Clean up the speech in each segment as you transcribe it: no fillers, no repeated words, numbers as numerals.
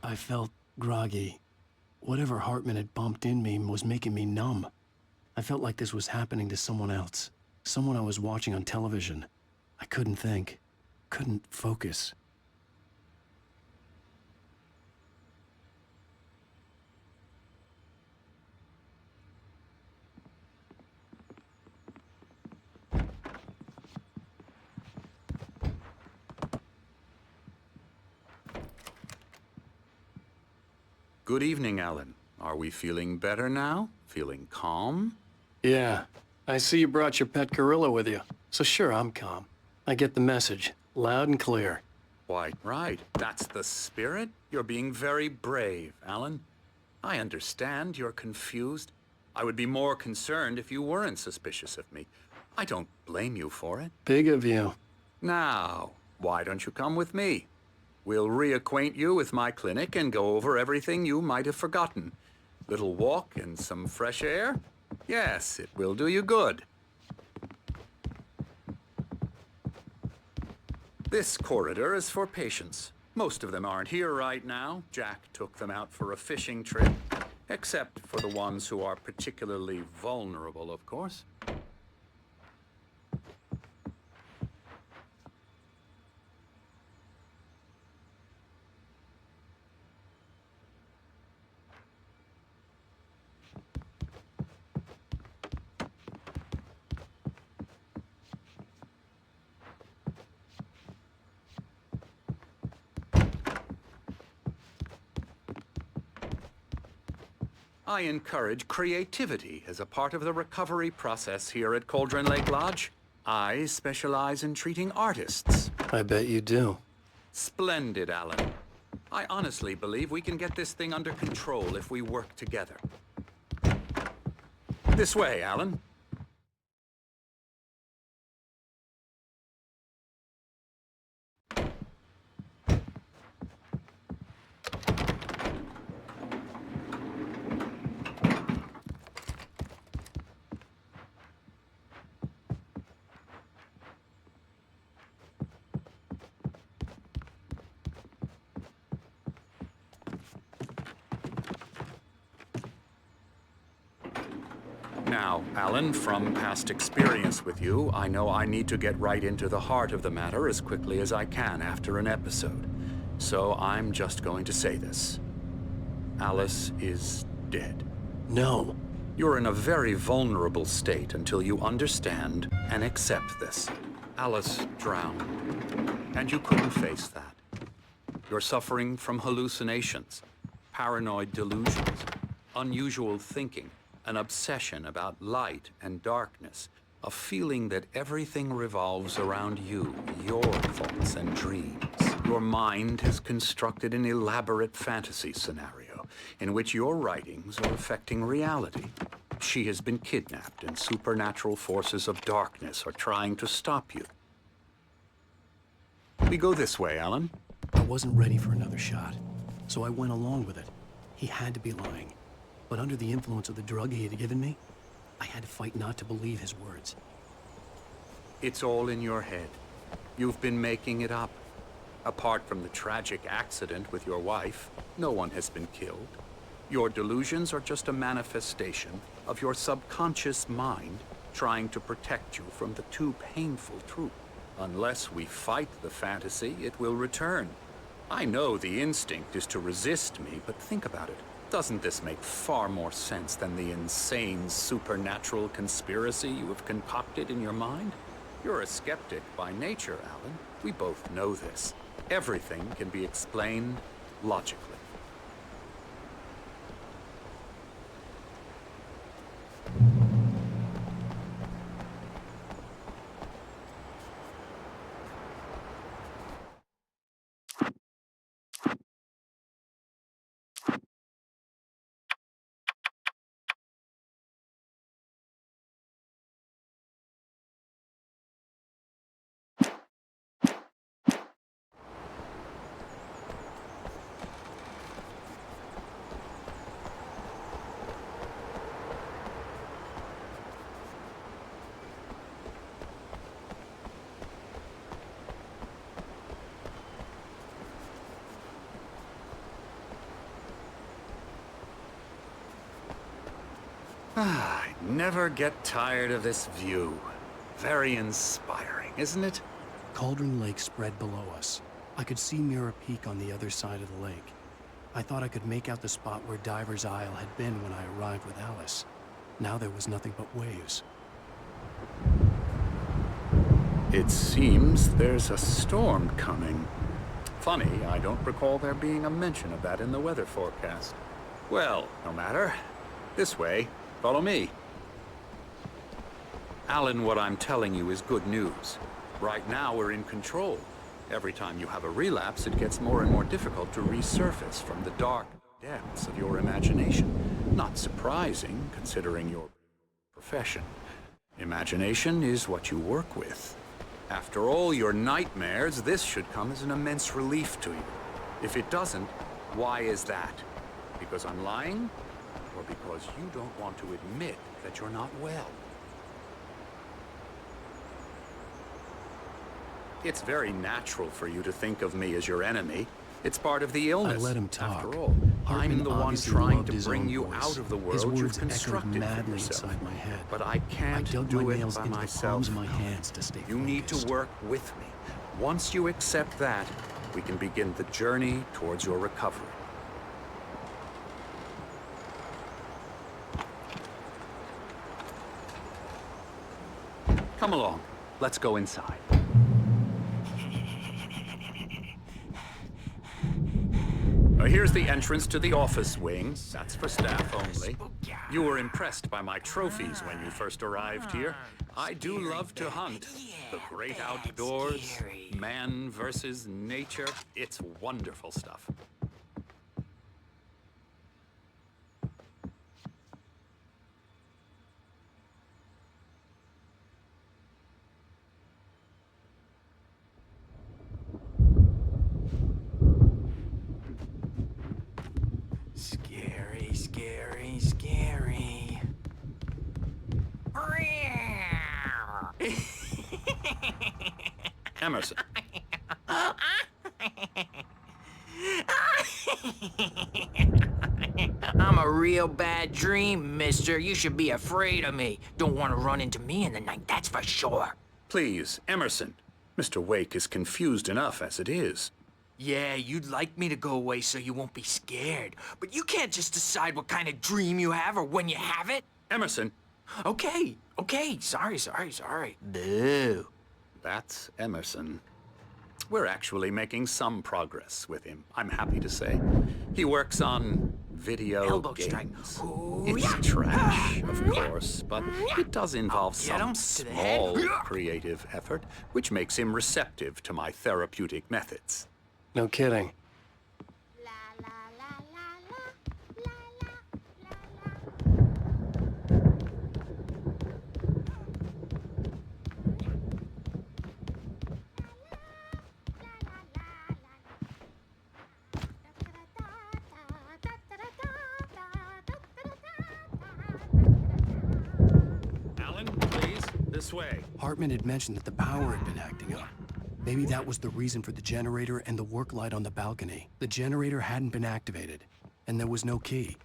I felt groggy. Whatever Hartman had bumped in me was making me numb. I felt like this was happening to someone else. Someone I was watching on television. I couldn't think. Couldn't focus. Good evening, Alan. Are we feeling better now? Feeling calm? Yeah. I see you brought your pet gorilla with you. So sure, I'm calm. I get the message. Loud and clear. Quite right. That's the spirit. You're being very brave, Alan. I understand you're confused. I would be more concerned if you weren't suspicious of me. I don't blame you for it. Big of you. Now, why don't you come with me? We'll reacquaint you with my clinic and go over everything you might have forgotten. Little walk and some fresh air? Yes, it will do you good. This corridor is for patients. Most of them aren't here right now. Jack took them out for a fishing trip, except for the ones who are particularly vulnerable, of course. I encourage creativity as a part of the recovery process here at Cauldron Lake Lodge. I specialize in treating artists. I bet you do. Splendid, Alan. I honestly believe we can get this thing under control if we work together. This way, Alan. Now, Alan, from past experience with you, I know I need to get right into the heart of the matter as quickly as I can after an episode. So I'm just going to say this. Alice is dead. No. You're in a very vulnerable state until you understand and accept this. Alice drowned, and you couldn't face that. You're suffering from hallucinations, paranoid delusions, unusual thinking, an obsession about light and darkness, a feeling that everything revolves around you, your thoughts and dreams. Your mind has constructed an elaborate fantasy scenario in which your writings are affecting reality. She has been kidnapped and supernatural forces of darkness are trying to stop you. We go this way, Alan. I wasn't ready for another shot, so I went along with it. He had to be lying. But under the influence of the drug he had given me, I had to fight not to believe his words. It's all in your head. You've been making it up. Apart from the tragic accident with your wife, no one has been killed. Your delusions are just a manifestation of your subconscious mind trying to protect you from the too painful truth. Unless we fight the fantasy, it will return. I know the instinct is to resist me, but think about it. Doesn't this make far more sense than the insane supernatural conspiracy you have concocted in your mind? You're a skeptic by nature, Alan. We both know this. Everything can be explained logically. I never get tired of this view. Very inspiring, isn't it? Cauldron Lake spread below us. I could see Mirror Peak on the other side of the lake. I thought I could make out the spot where Diver's Isle had been when I arrived with Alice. Now there was nothing but waves. It seems there's a storm coming. Funny, I don't recall there being a mention of that in the weather forecast. Well, no matter. This way. Follow me. Alan, what I'm telling you is good news. Right now, we're in control. Every time you have a relapse, it gets more and more difficult to resurface from the dark depths of your imagination. Not surprising, considering your profession. Imagination is what you work with. After all your nightmares, this should come as an immense relief to you. If it doesn't, why is that? Because I'm lying? Or because you don't want to admit that you're not well? It's very natural for you to think of me as your enemy. It's part of the illness. I let him talk. After all, Hartman I'm the one obviously trying loved to his bring own you voice. out of the His world you've words echoed constructed for madly yourself. inside my head. But I I can't dug do my it nails by into the myself. palms of my hands to stay You need to focused. work with me. Once you accept that, we can begin the journey towards your recovery. Come along. Let's go inside. Now, here's the entrance to the office wing. That's for staff only. You were impressed by my trophies when you first arrived here. I do love to hunt. The great outdoors, man versus nature. It's wonderful stuff. Scary, scary, scary. Emerson. I'm a real bad dream, mister. You should be afraid of me. Don't want to run into me in the night, that's for sure. Please, Emerson. Mr. Wake is confused enough as it is. Yeah, you'd like me to go away so you won't be scared. But you can't just decide what kind of dream you have or when you have it. Emerson. Okay, sorry. Boo. That's Emerson. We're actually making some progress with him, I'm happy to say. He works on video Elbow games. strike. Ooh, It's yeah. trash, of course, but it does involve Get him some to the head. small creative effort, which makes him receptive to my therapeutic methods. No kidding. Alan, please, this way. Hartman had mentioned that the power had been acting up. Maybe that was the reason for the generator and the work light on the balcony. The generator hadn't been activated, and there was no key.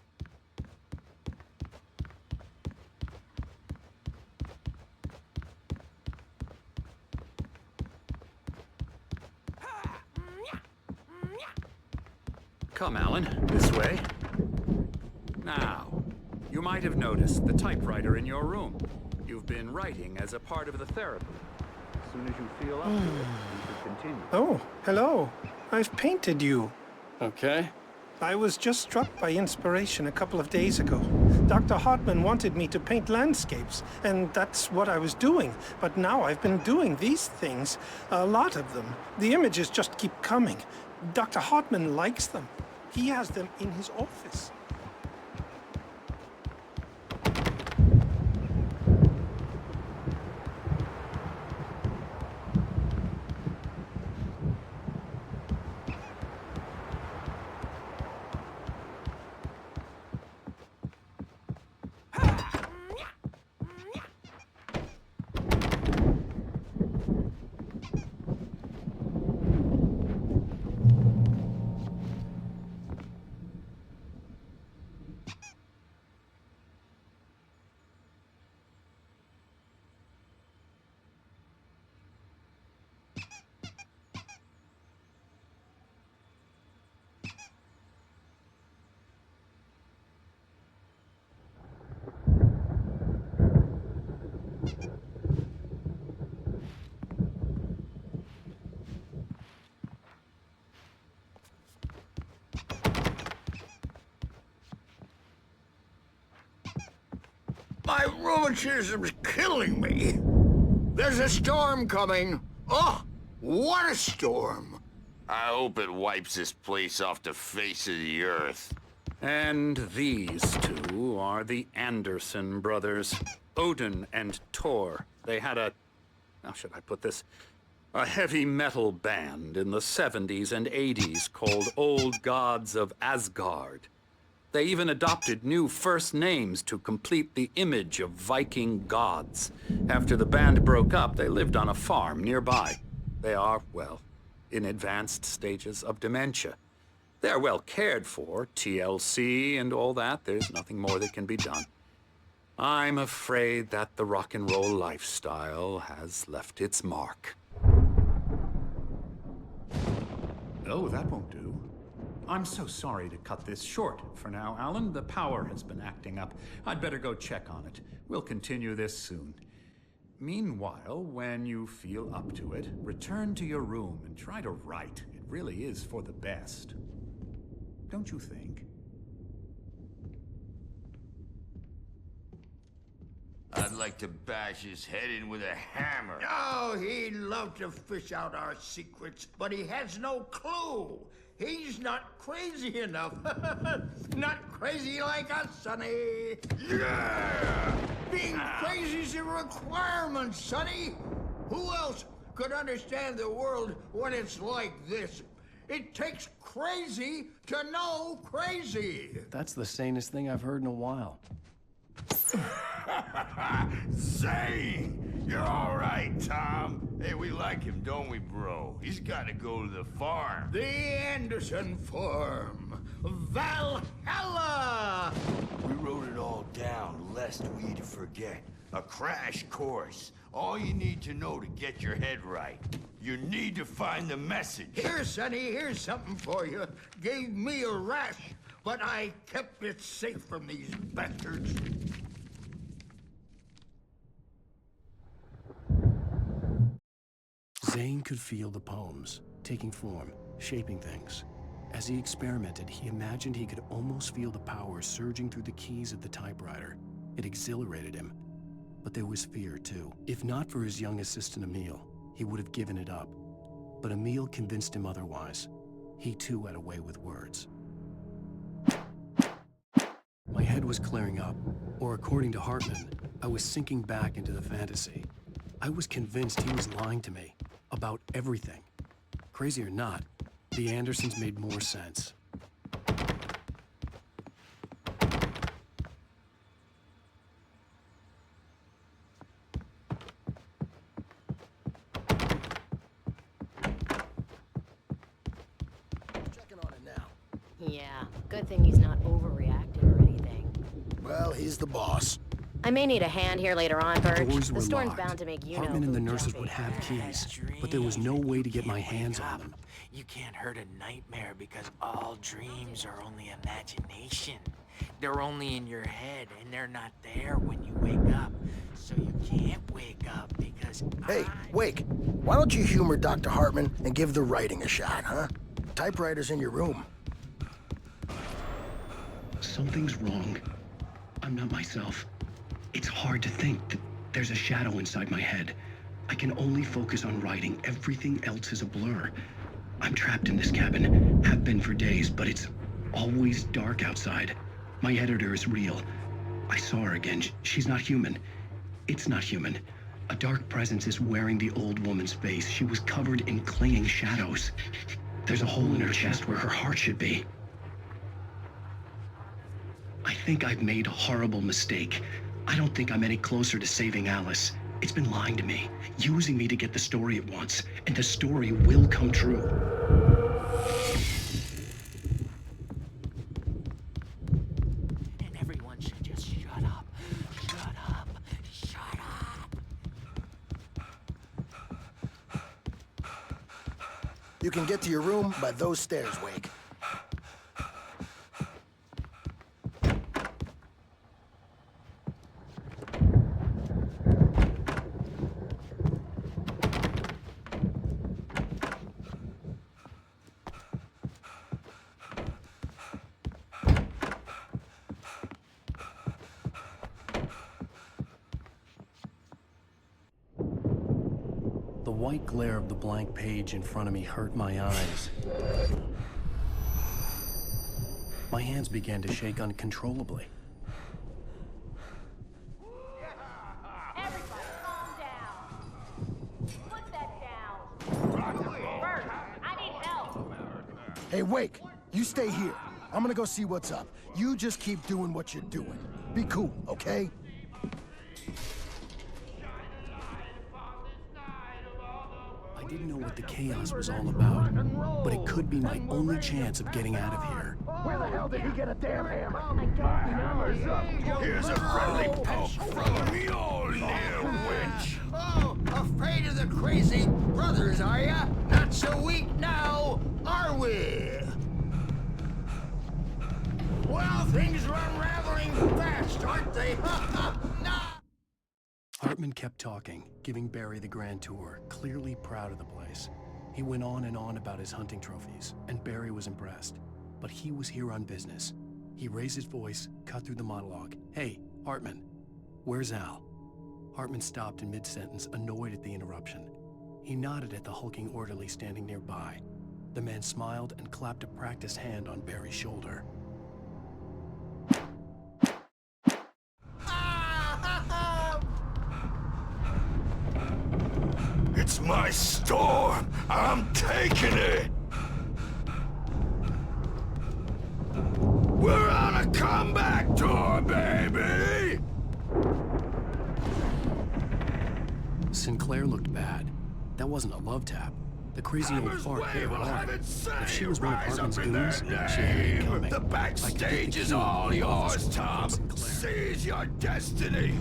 Come, Alan, this way. Now, you might have noticed the typewriter in your room. You've been writing as a part of the therapy. As soon as you feel up to it, you should continue. Oh, hello. I've painted you. Okay. I was just struck by inspiration a couple of days ago. Dr. Hartman wanted me to paint landscapes, and that's what I was doing. But now I've been doing these things, a lot of them. The images just keep coming. Dr. Hartman likes them. He has them in his office. My rheumatism's killing me. There's a storm coming. Oh, what a storm. I hope it wipes this place off the face of the earth. And these two are the Anderson brothers, Odin and Thor. They had how should I put this? A heavy metal band in the 70s and 80s called Old Gods of Asgard. They even adopted new first names to complete the image of Viking gods. After the band broke up, they lived on a farm nearby. They are, well, in advanced stages of dementia. They're well cared for, TLC and all that. There's nothing more that can be done. I'm afraid that the rock and roll lifestyle has left its mark. Oh, that won't do. I'm so sorry to cut this short for now, Alan. The power has been acting up. I'd better go check on it. We'll continue this soon. Meanwhile, when you feel up to it, return to your room and try to write. It really is for the best. Don't you think? I'd like to bash his head in with a hammer. Oh, he'd love to fish out our secrets, but he has no clue. He's not crazy enough. Not crazy like us, Sonny. Yeah! Being crazy's a requirement, Sonny. Who else could understand the world when it's like this? It takes crazy to know crazy. That's the sanest thing I've heard in a while. Zane! You're all right, Tom. Hey, we like him, don't we, bro? He's got to go to the farm. The Anderson Farm. Valhalla! We wrote it all down, lest we forget. A crash course. All you need to know to get your head right. You need to find the message. Here, Sonny, here's something for you. Gave me a rash, but I kept it safe from these bastards. Zane could feel the poems, taking form, shaping things. As he experimented, he imagined he could almost feel the power surging through the keys of the typewriter. It exhilarated him. But there was fear, too. If not for his young assistant Emil, he would have given it up. But Emil convinced him otherwise. He too had a way with words. My head was clearing up, or according to Hartman, I was sinking back into the fantasy. I was convinced he was lying to me about everything. Crazy or not, the Andersons made more sense. Checking on it now. Yeah, good thing he's not overreacting or anything. Well, he's the boss. I may need a hand here later on, Birch. Doors The were storm's locked. bound to make you Hartman know and the food nurses jumpy. would have keys, Dreams. but there was no way to get You my can't hands wake on up. them. You can't hurt a nightmare because all dreams are only imagination. They're only in your head, and they're not there when you wake up. So you can't wake up because Hey, Wake, why don't you humor Dr. Hartman and give the writing a shot, huh? Typewriter's in your room. Something's wrong. I'm not myself. It's hard to think that there's a shadow inside my head. I can only focus on writing. Everything else is a blur. I'm trapped in this cabin. Have been for days, but it's always dark outside. My editor is real. I saw her again. She's not human. It's not human. A dark presence is wearing the old woman's face. She was covered in clinging shadows. There's a hole in her chest where her heart should be. I think I've made a horrible mistake. I don't think I'm any closer to saving Alice. It's been lying to me, using me to get the story it wants, and the story will come true. and everyone should just shut up. Shut up. Shut up. You can get to your room by those stairs, Wake. white glare of the blank page in front of me hurt my eyes. My hands began to shake uncontrollably. Everybody calm down. Put that down. Bert, I need help. Hey, Wake, you stay here. I'm gonna go see what's up. You just keep doing what you're doing. Be cool, okay? I didn't know what the chaos was all about, but it could be my only chance of getting out of here. Where the hell did he get a damn hammer? I don't know. Here's a friendly poke from Mjolnir, witch! Oh, afraid of the crazy brothers, are ya? Not so weak now, are we? Well, things are unraveling fast, aren't they? Nah. Hartman kept talking, giving Barry the grand tour, clearly proud of the place. He went on and on about his hunting trophies, and Barry was impressed. But he was here on business. He raised his voice, cut through the monologue. Hey, Hartman, where's Al? Hartman stopped in mid-sentence, annoyed at the interruption. He nodded at the hulking orderly standing nearby. The man smiled and clapped a practiced hand on Barry's shoulder. It's my storm! I'm taking it! We're on a comeback tour, baby! Sinclair looked bad. That wasn't a love tap. The crazy old fart hit her hard. If she was one of Hartman's goons, she had it coming. The backstage is all yours, Tom. Seize your destiny.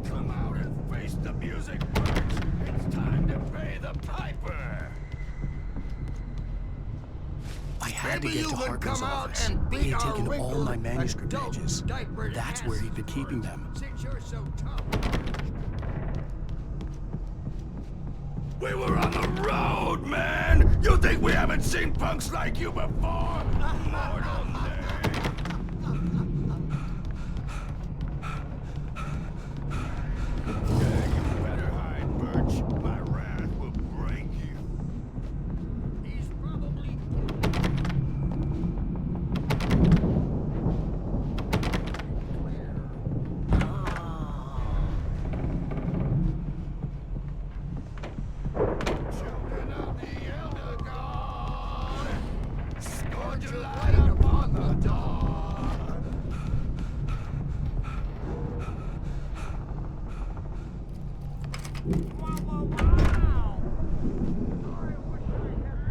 Come out and face the music, birds. It's time to pay the piper. I had Maybe to get you to could Hartman's come out office. and He beat had our taken all wrinkled my manuscript adult pages. diapered That's where he'd been ass keeping them. Since you're so tough. We were on the road, man! You think we haven't seen punks like you before? Mortal day. Yeah, you better hide, Birch. My wrath will break you. He's probably Children of the Elder God, scourge your light upon the dawn.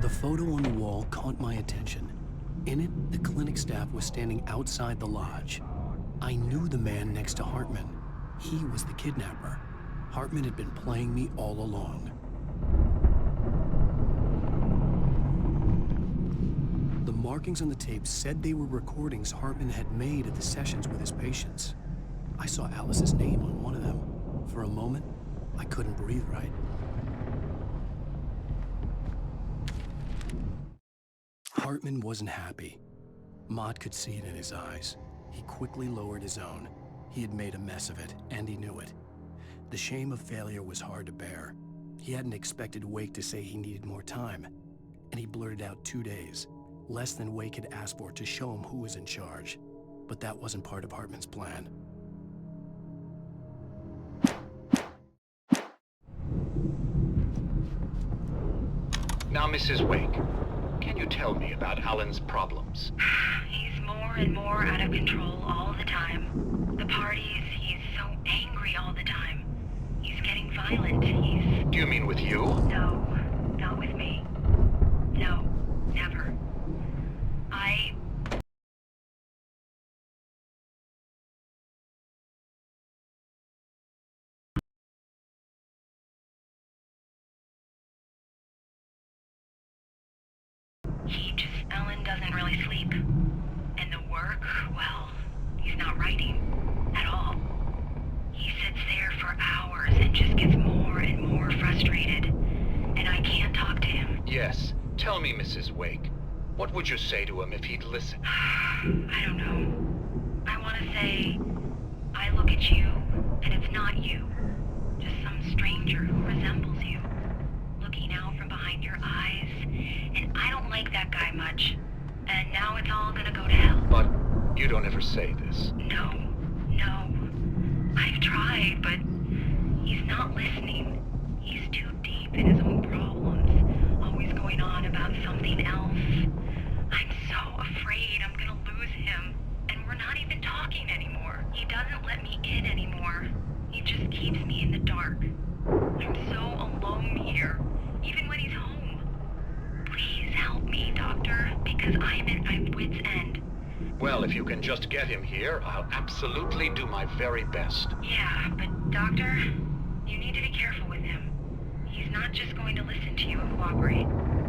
The photo on the wall caught my attention. In it, the clinic staff was standing outside the lodge. I knew the man next to Hartman. He was the kidnapper. Hartman had been playing me all along. The markings on the tape said they were recordings Hartman had made at the sessions with his patients. I saw Alice's name on one of them. For a moment, I couldn't breathe right. Hartman wasn't happy. Mott could see it in his eyes. He quickly lowered his own. He had made a mess of it, and he knew it. The shame of failure was hard to bear. He hadn't expected Wake to say he needed more time, and he blurted out 2 days, less than Wake had asked for to show him who was in charge. But that wasn't part of Hartman's plan. Now, Mrs. Wake, can you tell me about Alan's problems? He's more and more out of control all the time. The parties, he's so angry all the time. He's getting violent. Do you mean with you? No, not with me. No, never. Ellen doesn't really sleep. And the work, well, he's not writing at all. He sits there for hours and just gets more and more frustrated. And I can't talk to him. Yes. Tell me, Mrs. Wake. What would you say to him if he'd listen? I don't know. I want to say, I look at you, And it's not you. Just some stranger who resembles you. Looking out from behind your eyes. And I don't like that guy much. And now it's all gonna go to hell. But you don't ever say this. No. I've tried, but he's not listening. He's too deep in his own problems. Always going on about something else. I'm so afraid I'm gonna lose him. And we're not even talking anymore. He doesn't let me in anymore. He just keeps me in the dark. I'm so alone here, even when he's home. Please help me, Doctor, because I'm at my wit's end. Well, if you can just get him here, I'll absolutely do my very best. Yeah, but Doctor, you need to be careful with him. He's not just going to listen to you and cooperate.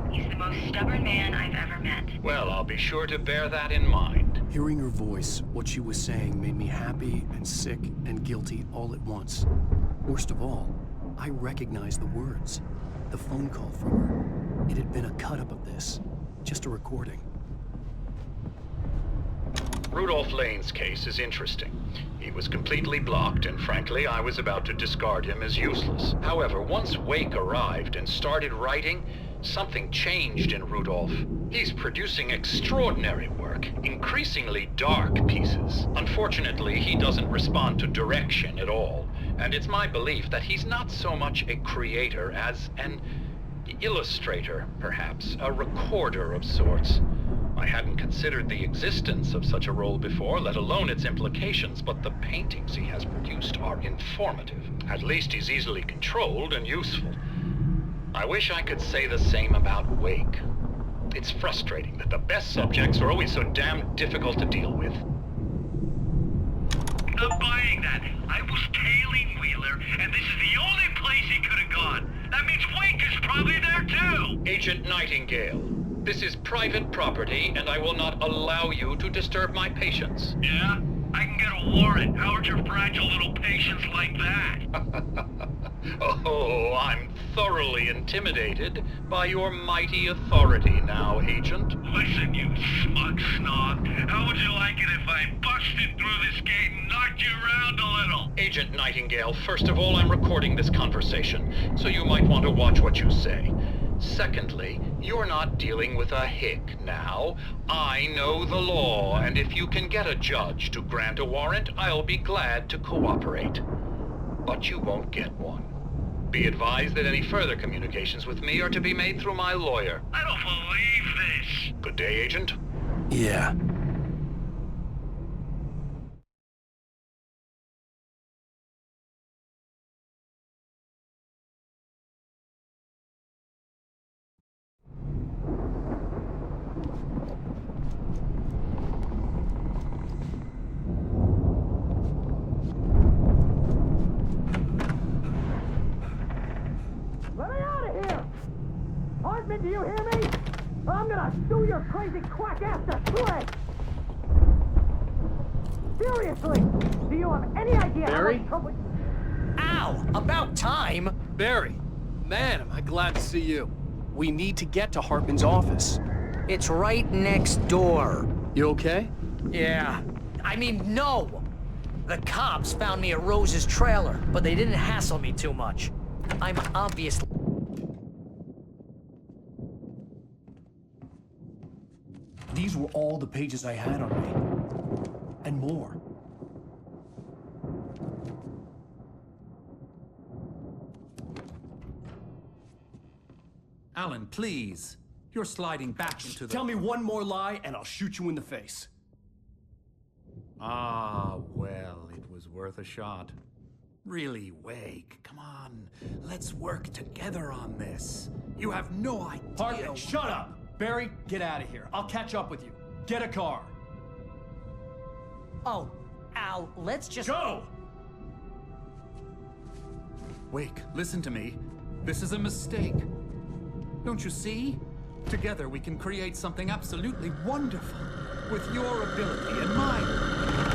He's the most stubborn man I've ever met. Well, I'll be sure to bear that in mind. Hearing her voice, what she was saying made me happy and sick and guilty all at once. Worst of all, I recognized the words. The phone call from her. It had been a cut-up of this. Just a recording. Rudolph Lane's case is interesting. He was completely blocked, and frankly, I was about to discard him as useless. However, once Wake arrived and started writing, something changed in Rudolph. He's producing extraordinary work, increasingly dark pieces. Unfortunately, he doesn't respond to direction at all, and it's my belief that he's not so much a creator as an illustrator, perhaps, a recorder of sorts. I hadn't considered the existence of such a role before, let alone its implications, but the paintings he has produced are informative. At least he's easily controlled and useful. I wish I could say the same about Wake. It's frustrating that the best subjects are always so damn difficult to deal with. I'm buying that. I was tailing Wheeler, and this is the only place he could have gone. That means Wake is probably there too! Agent Nightingale, this is private property, and I will not allow you to disturb my patients. Yeah? I can get a warrant. How would your fragile little patients like that? Oh, I'm thoroughly intimidated by your mighty authority now, Agent. Listen, you smug snob. How would you like it if I busted through this gate and knocked you around a little? Agent Nightingale, first of all, I'm recording this conversation, so you might want to watch what you say. Secondly, you're not dealing with a hick now. I know the law, and if you can get a judge to grant a warrant, I'll be glad to cooperate. But you won't get one. Be advised that any further communications with me are to be made through my lawyer. I don't believe this. Good day, Agent. Yeah. Let me out of here! Hartman, do you hear me? I'm gonna sue your crazy quack ass to play! Seriously! Do you have any idea Barry? how much trouble... Ow! About time! Barry, man, am I glad to see you. We need to get to Hartman's office. It's right next door. You okay? Yeah. I mean, no! The cops found me at Rose's trailer, but they didn't hassle me too much. I'm obviously... These were all the pages I had on me. And more. Alan, please. You're sliding back into the... Tell me one more lie and I'll shoot you in the face. Ah, well, it was worth a shot. Really, Wake, come on. Let's work together on this. You have no idea... Hartman, shut up! Barry, get out of here. I'll catch up with you. Get a car. Oh, Al, let's just... Go! Wake, listen to me. This is a mistake. Don't you see? Together we can create something absolutely wonderful. With your ability and mine.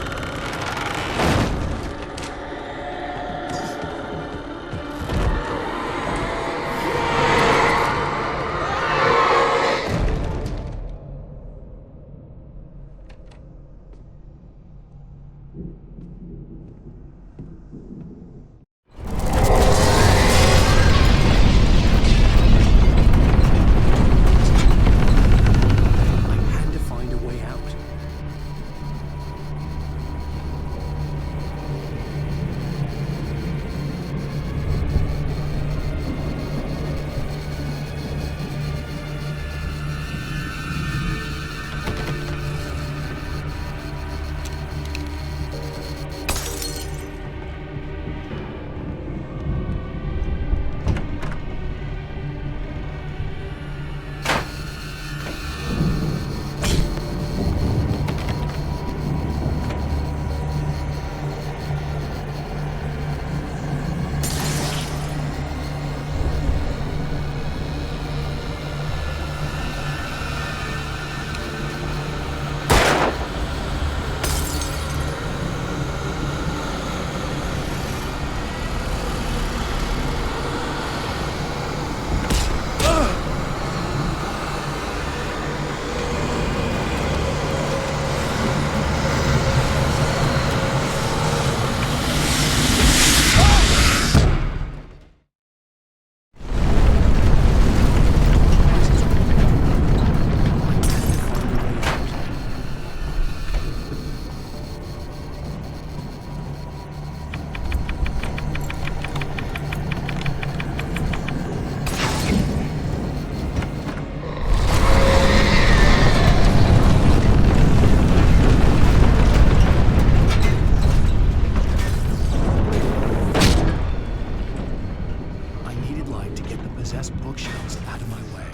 possessed bookshelves out of my way.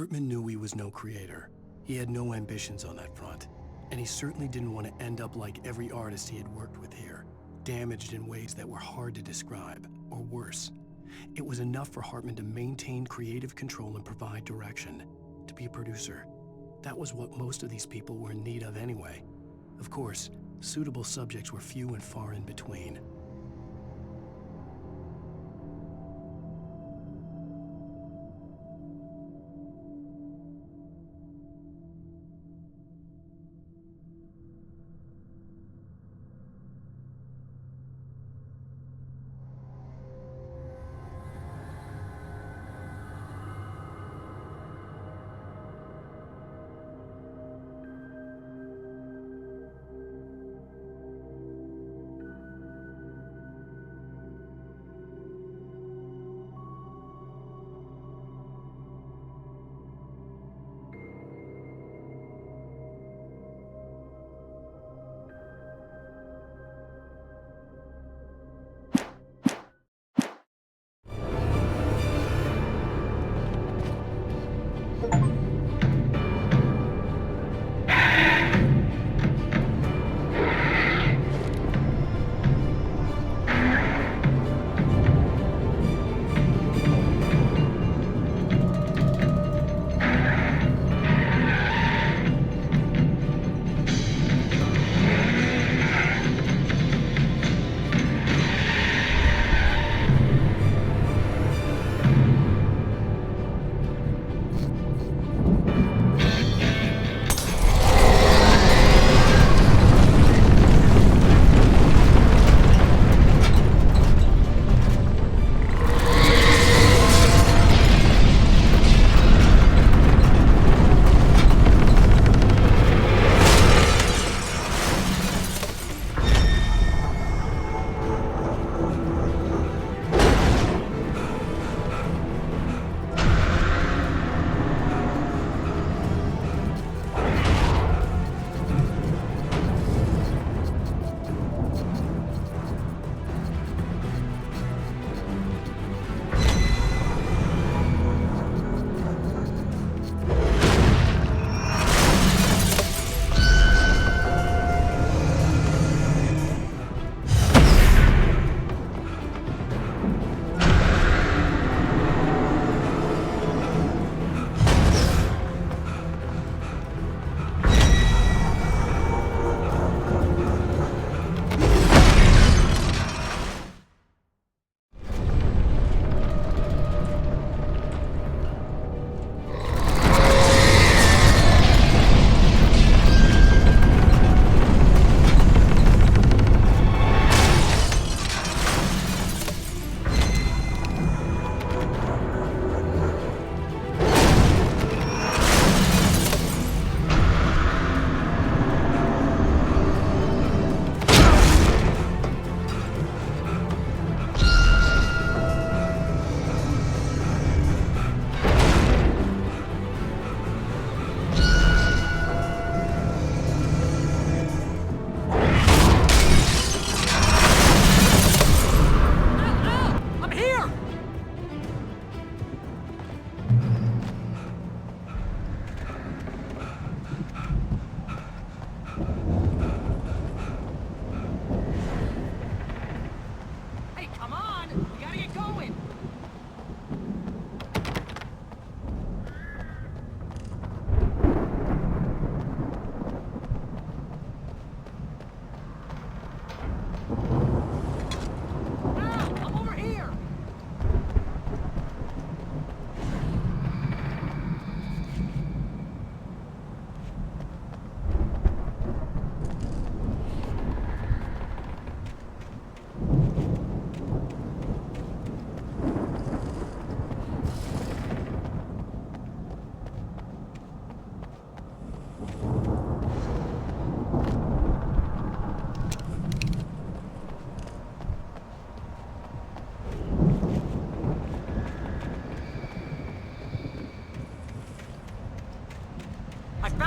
Hartman knew he was no creator. He had no ambitions on that front. And he certainly didn't want to end up like every artist he had worked with here, damaged in ways that were hard to describe, or worse. It was enough for Hartman to maintain creative control and provide direction, to be a producer. That was what most of these people were in need of anyway. Of course, suitable subjects were few and far in between.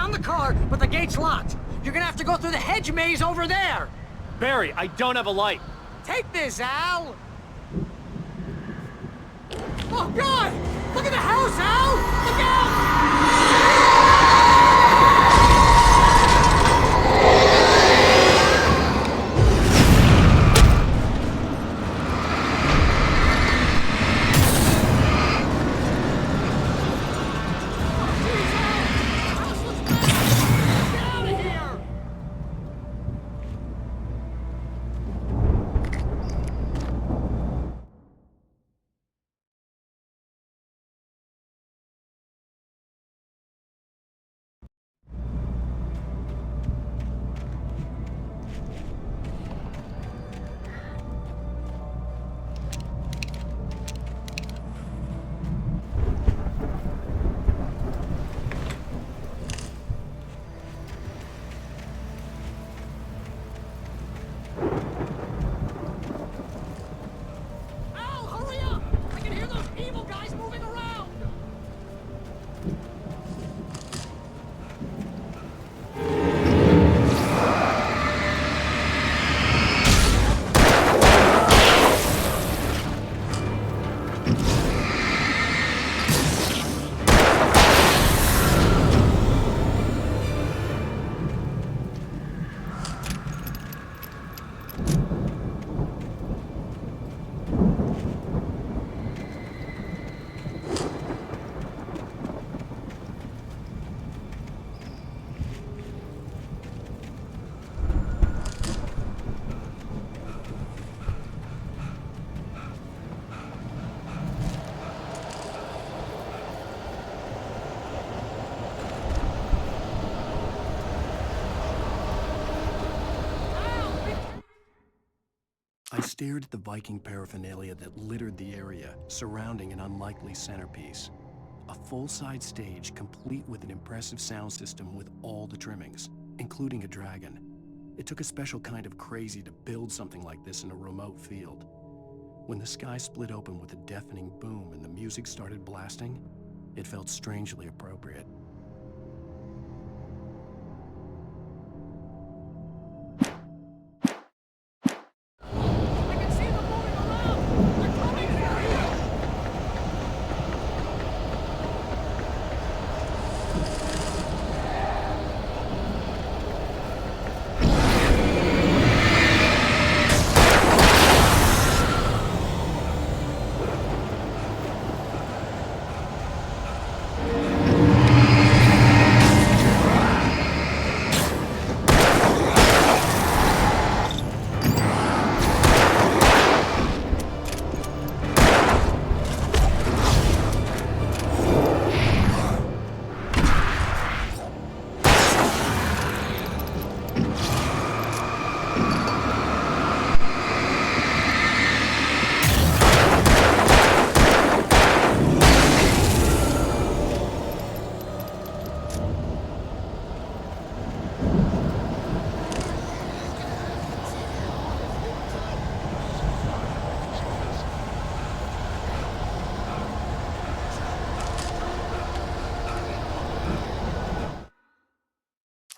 found the car, but the gate's locked. You're gonna have to go through the hedge maze over there. Barry, I don't have a light. Take this, Al. Oh, God! Look at the house, Al! Look out! I stared at the Viking paraphernalia that littered the area, surrounding an unlikely centerpiece. A full-size stage complete with an impressive sound system with all the trimmings, including a dragon. It took a special kind of crazy to build something like this in a remote field. When the sky split open with a deafening boom and the music started blasting, it felt strangely appropriate.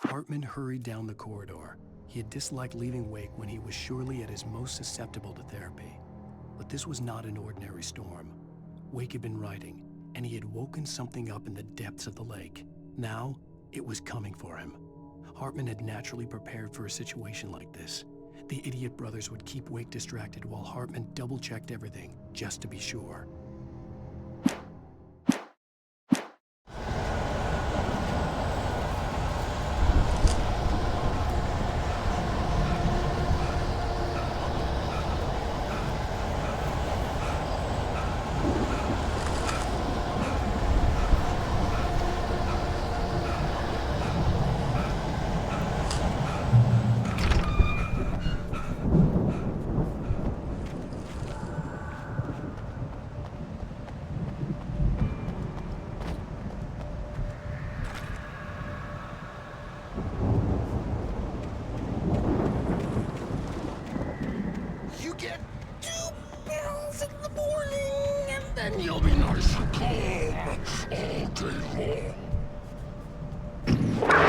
Hartman hurried down the corridor. He had disliked leaving Wake when he was surely at his most susceptible to therapy. But this was not an ordinary storm. Wake had been writing, and he had woken something up in the depths of the lake. Now, it was coming for him. Hartman had naturally prepared for a situation like this. The idiot brothers would keep Wake distracted while Hartman double-checked everything, just to be sure. Then you'll be nice and calm all day long.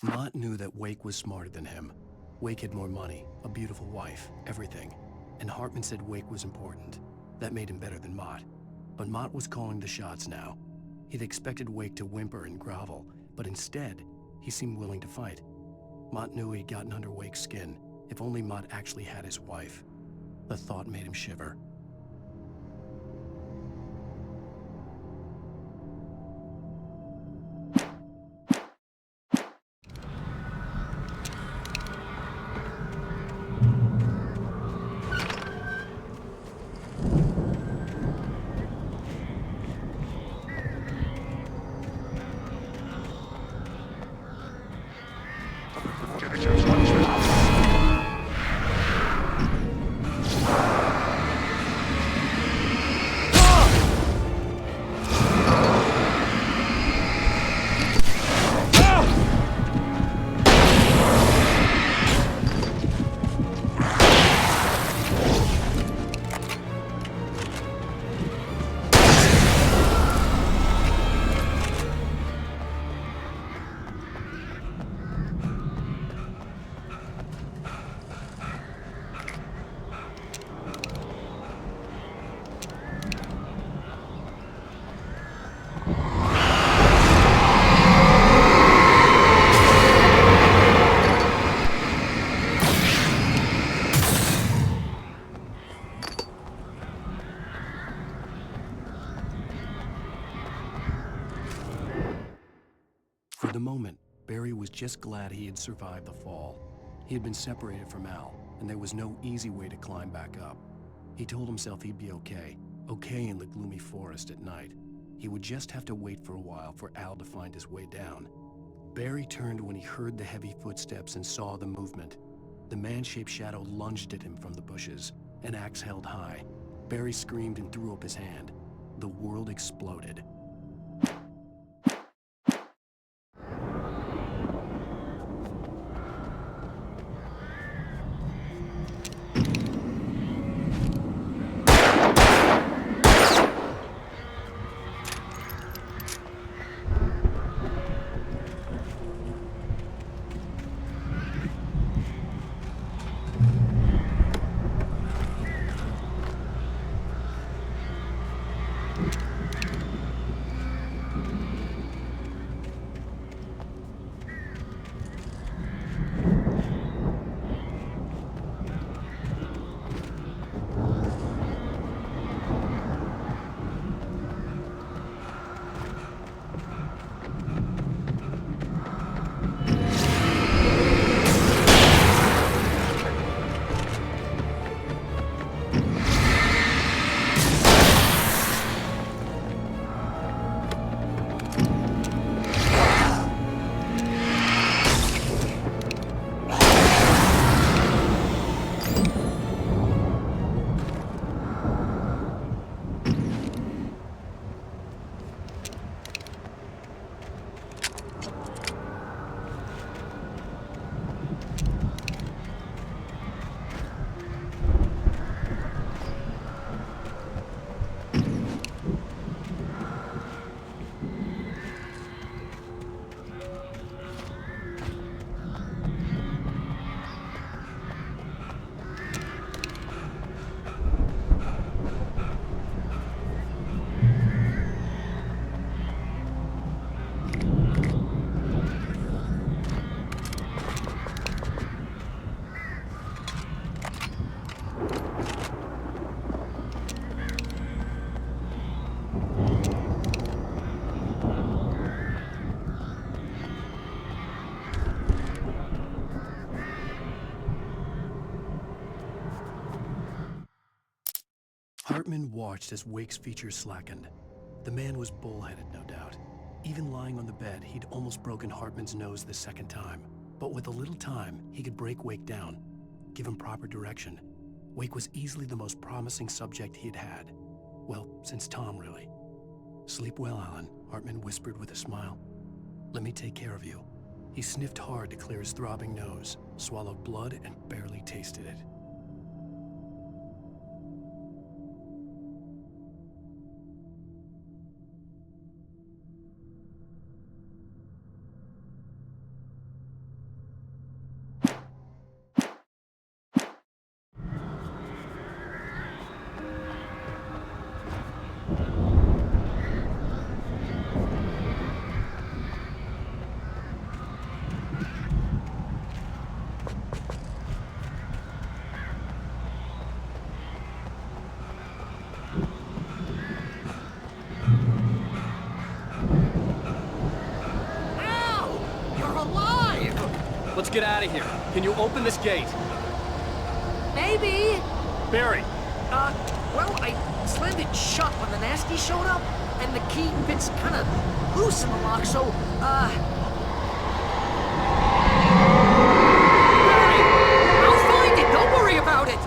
Mott knew that Wake was smarter than him. Wake had more money, a beautiful wife, everything. And Hartman said Wake was important. That made him better than Mott. But Mott was calling the shots now. He'd expected Wake to whimper and grovel, but instead, he seemed willing to fight. Mott knew he'd gotten under Wake's skin. If only Mott actually had his wife. The thought made him shiver. For the moment, Barry was just glad he had survived the fall. He had been separated from Al, and there was no easy way to climb back up. He told himself he'd be okay in the gloomy forest at night. He would just have to wait for a while for Al to find his way down. Barry turned when he heard the heavy footsteps and saw the movement. The man-shaped shadow lunged at him from the bushes, an axe held high. Barry screamed and threw up his hand. The world exploded. Hartman watched as Wake's features slackened. The man was bullheaded, no doubt. Even lying on the bed, he'd almost broken Hartman's nose the second time. But with a little time, he could break Wake down, give him proper direction. Wake was easily the most promising subject he'd had. Well, since Tom, really. "Sleep well, Alan," Hartman whispered with a smile. "Let me take care of you." He sniffed hard to clear his throbbing nose, swallowed blood, and barely tasted it. let's get out of here. Can you open this gate? Maybe. Barry! Well, I slammed it shut when the nasty showed up, and the key fits kind of loose in the lock, so, Barry, I'll find it, don't worry about it!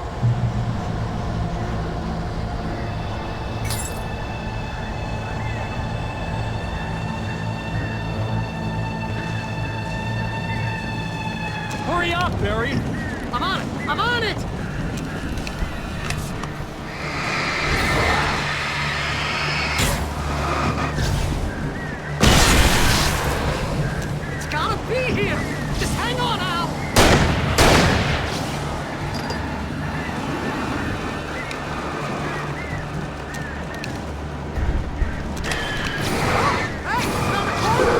Hurry up, Barry! I'm on it! I'm on it! It's gotta be here! Just hang on, Al! Hey! Found a corner!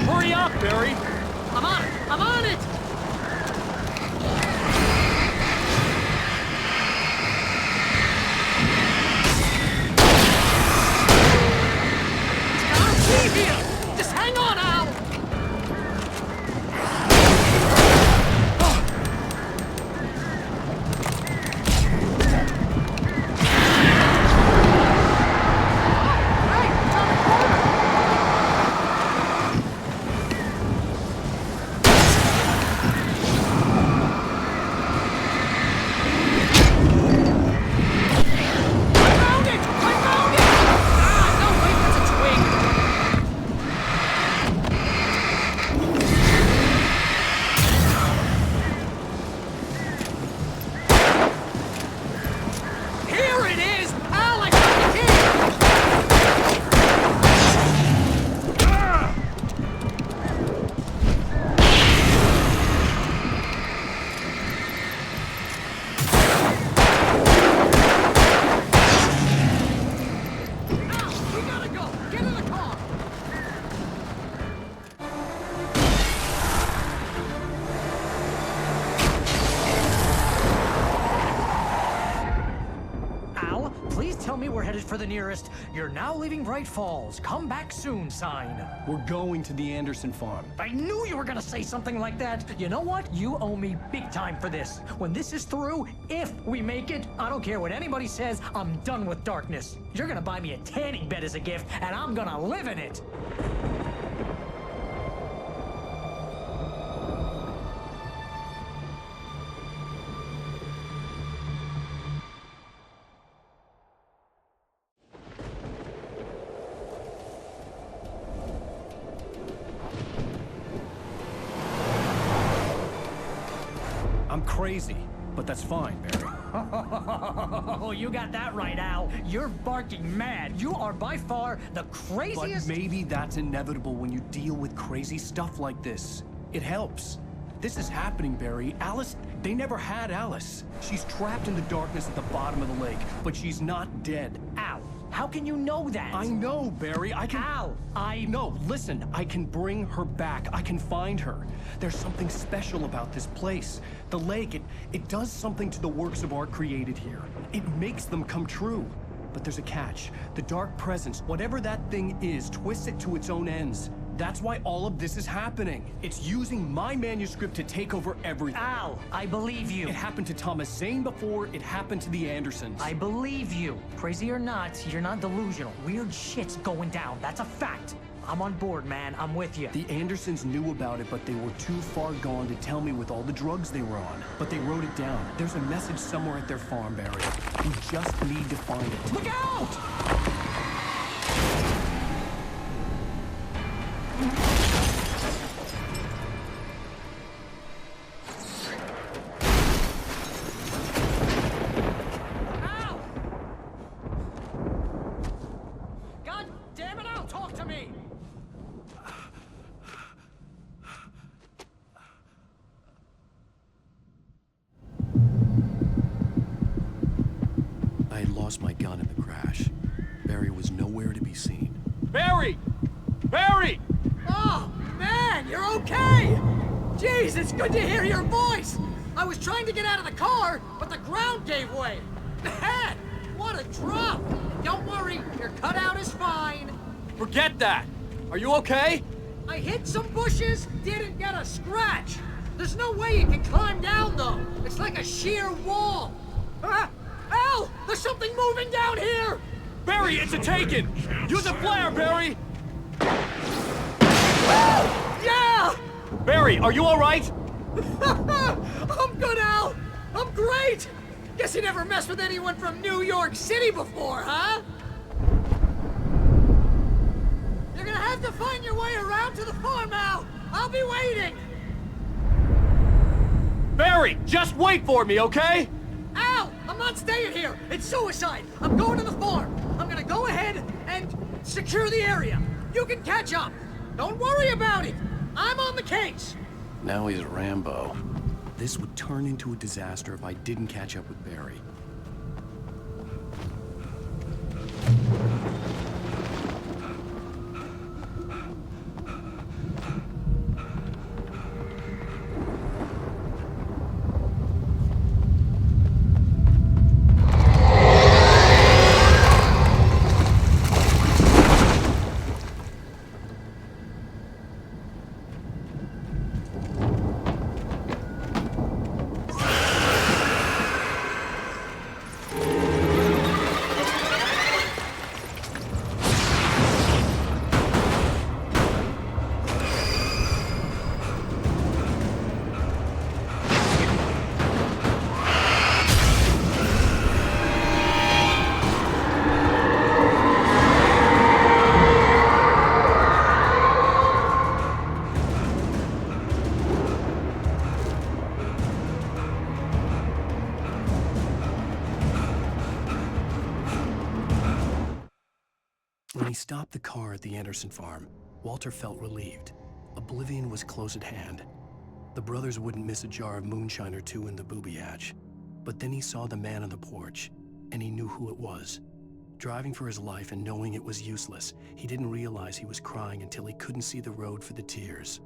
Hurry up, Barry! I'm on it! I'm on it! It's gotta be here! Just hang on, Al! Hey! Found a corner! Tell me we're headed for the nearest "You're now leaving Bright Falls. Come back soon" sign. We're going to the Anderson farm. I knew you were gonna say something like that. You know what? You owe me big time for this. When this is through, if we make it, I don't care what anybody says, I'm done with darkness. You're gonna buy me a tanning bed as a gift, and I'm gonna live in it. I'm crazy, but that's fine, Barry. Oh, you got that right, Al. You're barking mad. You are by far the craziest... But maybe that's inevitable when you deal with crazy stuff like this. It helps. This is happening, Barry. Alice, they never had Alice. She's trapped in the darkness at the bottom of the lake, but she's not dead. Al, how can you know that? I know, Barry. I can... Al, No, listen. I can bring her back. I can find her. There's something special about this place. The lake, it does something to the works of art created here. It makes them come true. But there's a catch. The dark presence, whatever that thing is, twists it to its own ends. That's why all of this is happening. It's using my manuscript to take over everything. Al, I believe you. It happened to Thomas Zane before, it happened to the Andersons. I believe you. Crazy or not, you're not delusional. Weird shit's going down. That's a fact. I'm on board, man. I'm with you. The Andersons knew about it, but they were too far gone to tell me with all the drugs they were on. But they wrote it down. There's a message somewhere at their farm, Barry. We just need to find it. Look out! lost my gun in the crash. Barry was nowhere to be seen. Barry! Barry! Oh, man, you're okay! Jeez, it's good to hear your voice! I was trying to get out of the car, but the ground gave way. Man, what a drop! And don't worry, your cutout is fine. Forget that! Are you okay? I hit some bushes, didn't get a scratch. There's no way you can climb down, though. It's like a sheer wall. Ah! Al! There's something moving down here! Barry, it's a taken! Use a flare, Barry! Yeah! Barry, are you alright? I'm good, Al! I'm great! Guess you never messed with anyone from New York City before, huh? You're gonna have to find your way around to the farm, Al! I'll be waiting! Barry, just wait for me, okay? Al! I'm not staying here! It's suicide! I'm going to the farm! I'm gonna go ahead and secure the area! You can catch up! Don't worry about it! I'm on the case! Now he's Rambo. This would turn into a disaster if I didn't catch up with Barry. When he stopped the car at the Anderson farm, Walter felt relieved. Oblivion was close at hand. The brothers wouldn't miss a jar of moonshine or two in the booby hatch. But then he saw the man on the porch, and he knew who it was. Driving for his life and knowing it was useless, he didn't realize he was crying until he couldn't see the road for the tears.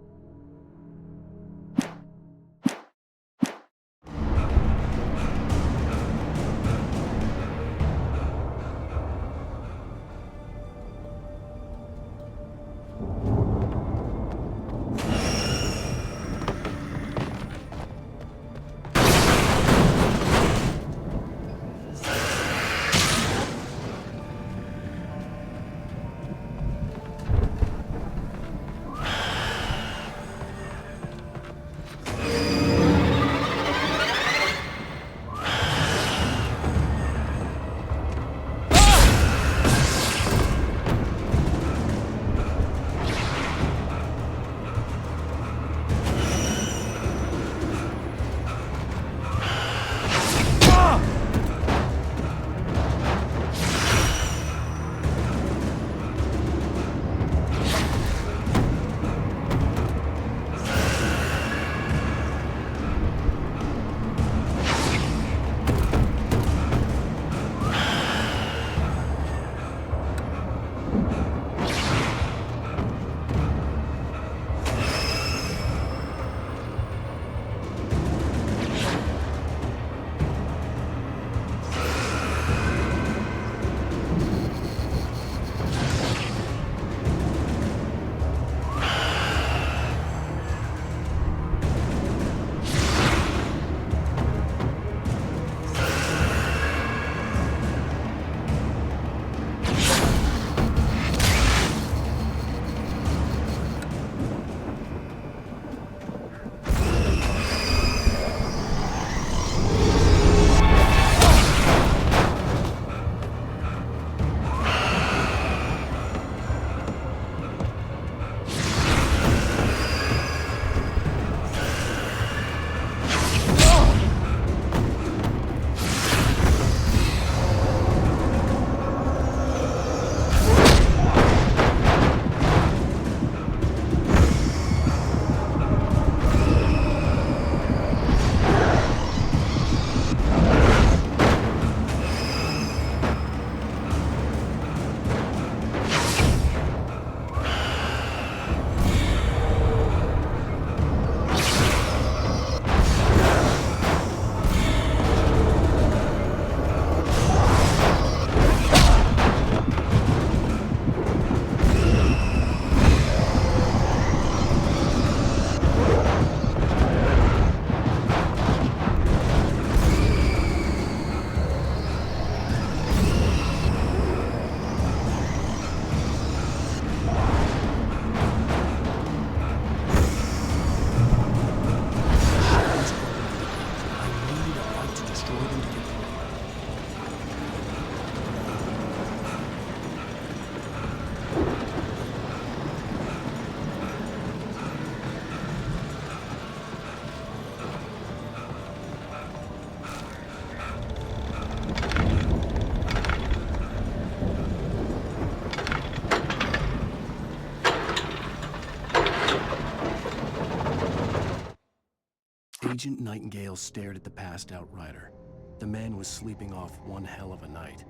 Agent Nightingale stared at the passed-out rider. The man was sleeping off one hell of a night.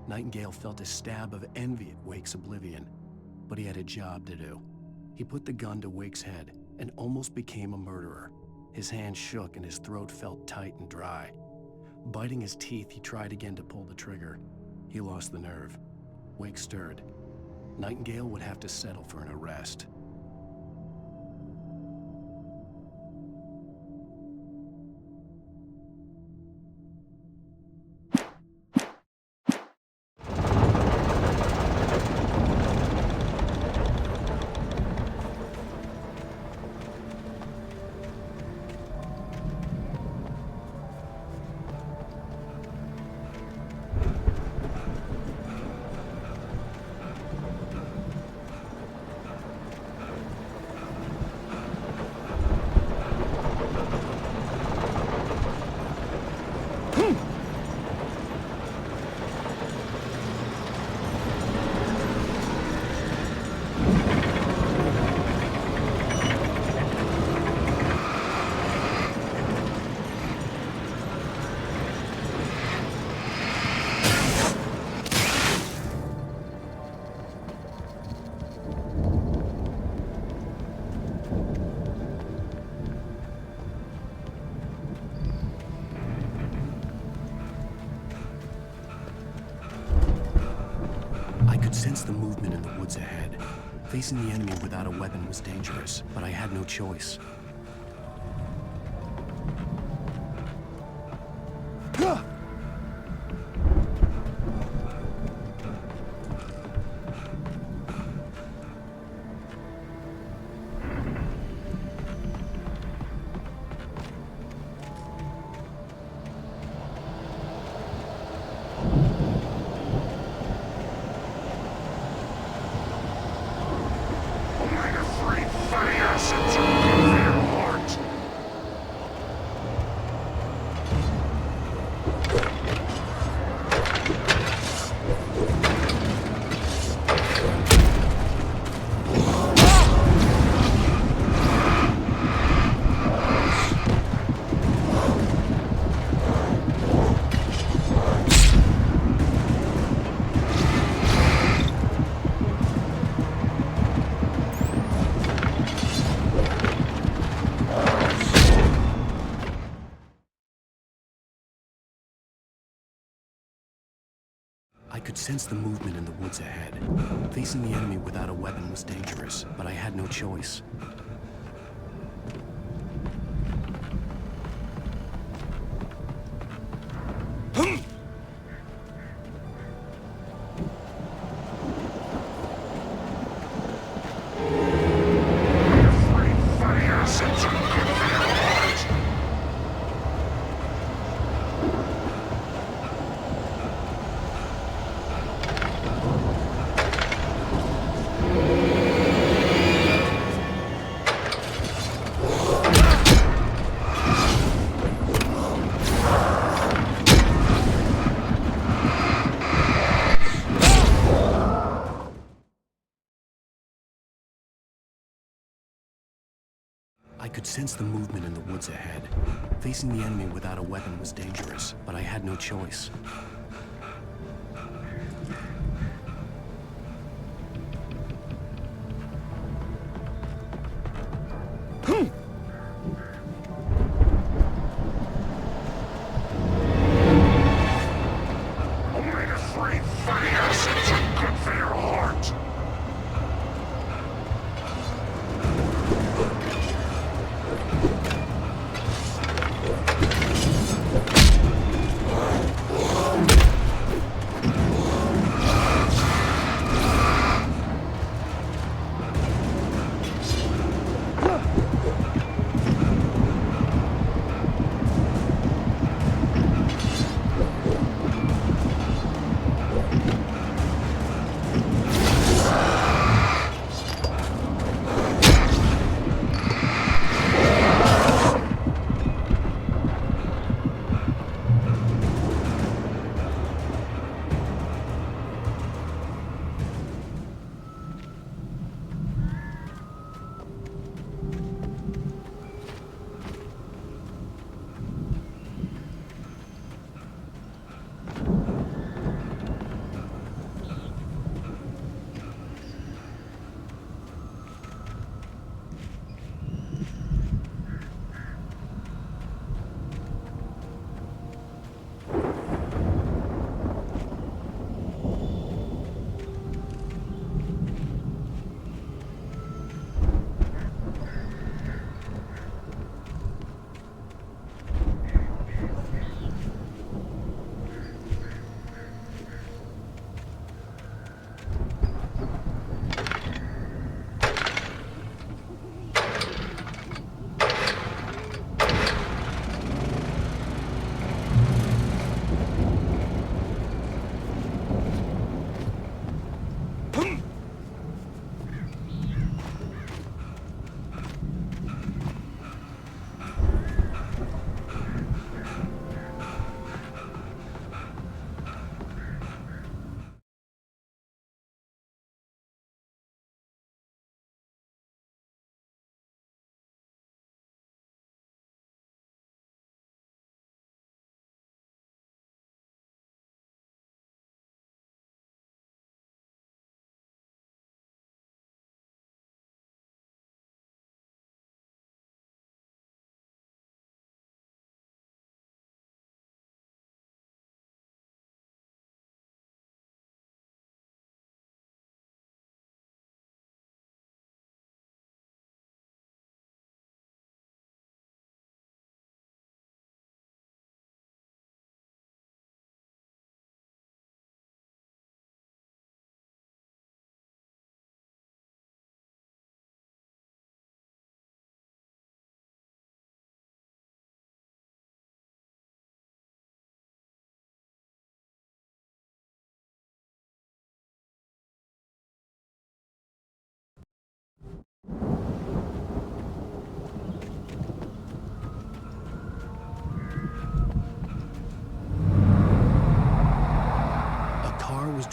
Nightingale felt a stab of envy at Wake's oblivion, but he had a job to do. He put the gun to Wake's head and almost became a murderer. His hand shook and his throat felt tight and dry. Biting his teeth, he tried again to pull the trigger. He lost the nerve. Wake stirred. Nightingale would have to settle for an arrest. Sense the movement in the woods ahead. Facing the enemy without a weapon was dangerous, but I had no choice. I could sense the movement in the woods ahead. Facing the enemy without a weapon was dangerous, but I had no choice. I could sense the movement in the woods ahead. Facing the enemy without a weapon was dangerous, but I had no choice.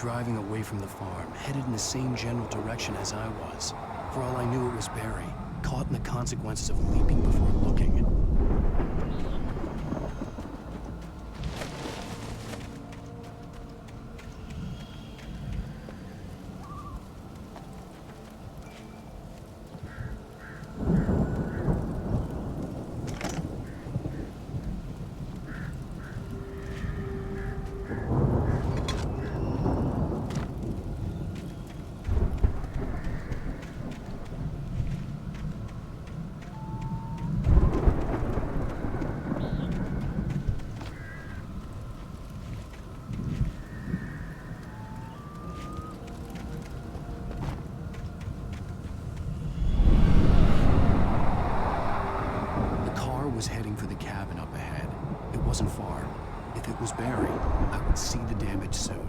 driving away from the farm, headed in the same general direction as I was. For all I knew, it was Barry, caught in the consequences of leaping before looking. Was heading for the cabin up ahead. It wasn't far. If it was Barry, I would see the damage soon.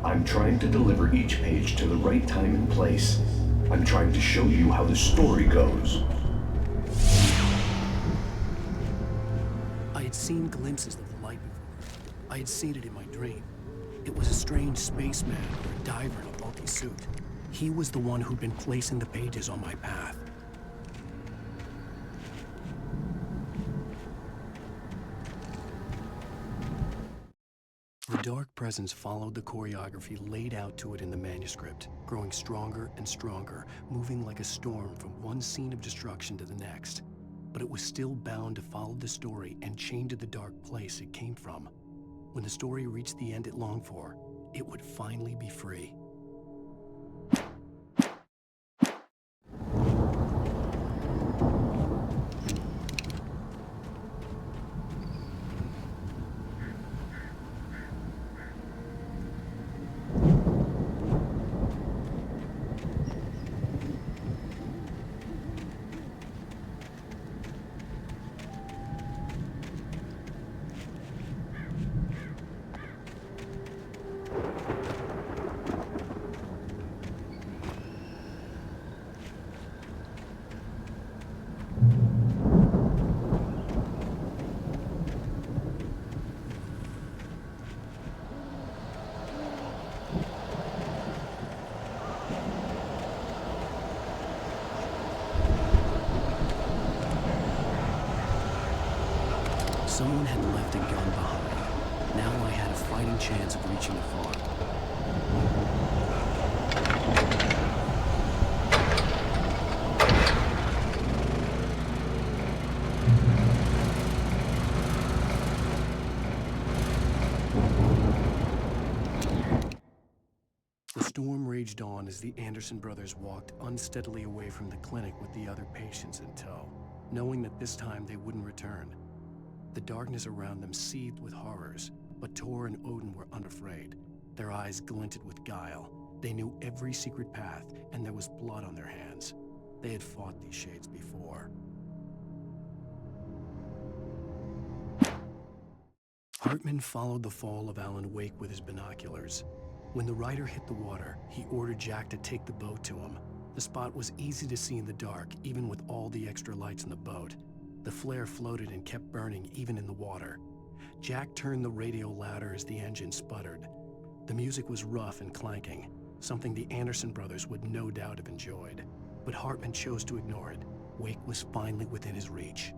I'm trying to deliver each page to the right time and place. I'm trying to show you how the story goes. I had seen glimpses of the light before. I had seen it in my dream. It was a strange spaceman or a diver in a bulky suit. He was the one who'd been placing the pages on my path. The dark presence followed the choreography laid out to it in the manuscript, growing stronger and stronger, moving like a storm from one scene of destruction to the next. But it was still bound to follow the story and chained to the dark place it came from. When the story reached the end it longed for, it would finally be free. Someone had left a gun behind. Now I had a fighting chance of reaching the farm. The storm raged on as the Anderson brothers walked unsteadily away from the clinic with the other patients in tow, knowing that this time they wouldn't return. The darkness around them seethed with horrors, but Tor and Odin were unafraid. Their eyes glinted with guile. They knew every secret path, and there was blood on their hands. They had fought these shades before. Hartman followed the fall of Alan Wake with his binoculars. When the rider hit the water, he ordered Jack to take the boat to him. The spot was easy to see in the dark, even with all the extra lights in the boat. The flare floated and kept burning even in the water. Jack turned the radio louder as the engine sputtered. The music was rough and clanking, something the Anderson brothers would no doubt have enjoyed. But Hartman chose to ignore it. Wake was finally within his reach.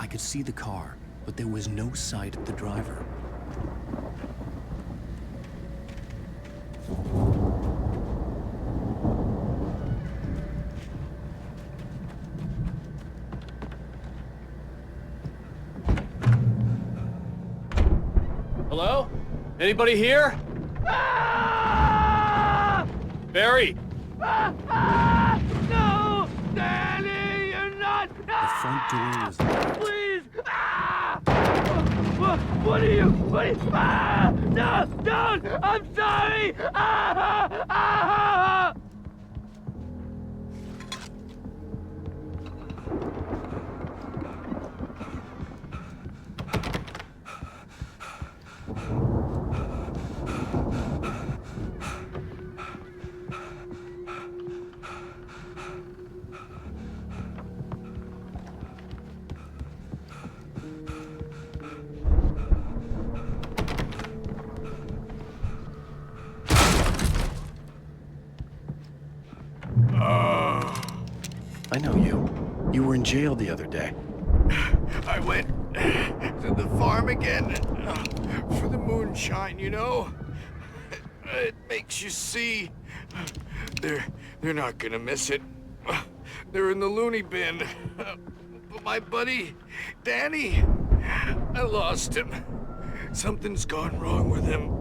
could see the car, but there was no sight of the driver. Hello? Anybody here? Barry! No! Danny, you're not! The front door was locked. Please! What are you? No! Don't! I'm sorry! I know you. You were in jail the other day. I went to the farm again for the moonshine, you know? It makes you see. They're not gonna miss it. They're in the loony bin. But my buddy, Danny, I lost him. Something's gone wrong with him.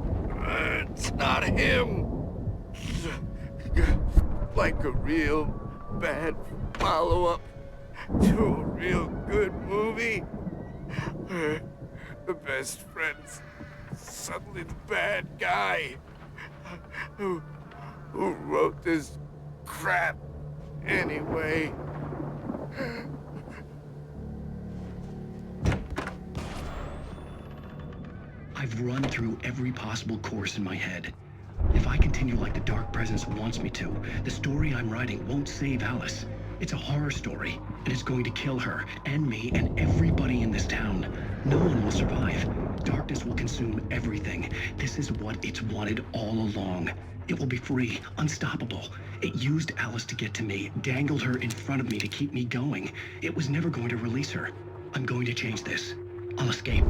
It's not him. Like a real bad follow-up to a real good movie. The best friend's suddenly the bad guy. Who wrote this crap anyway? I've run through every possible course in my head. If I continue like the Dark Presence wants me to, the story I'm writing won't save Alice. It's a horror story, and it's going to kill her, and me, and everybody in this town. No one will survive. Darkness will consume everything. This is what it's wanted all along. It will be free, unstoppable. It used Alice to get to me, dangled her in front of me to keep me going. It was never going to release her. I'm going to change this. I'll escape.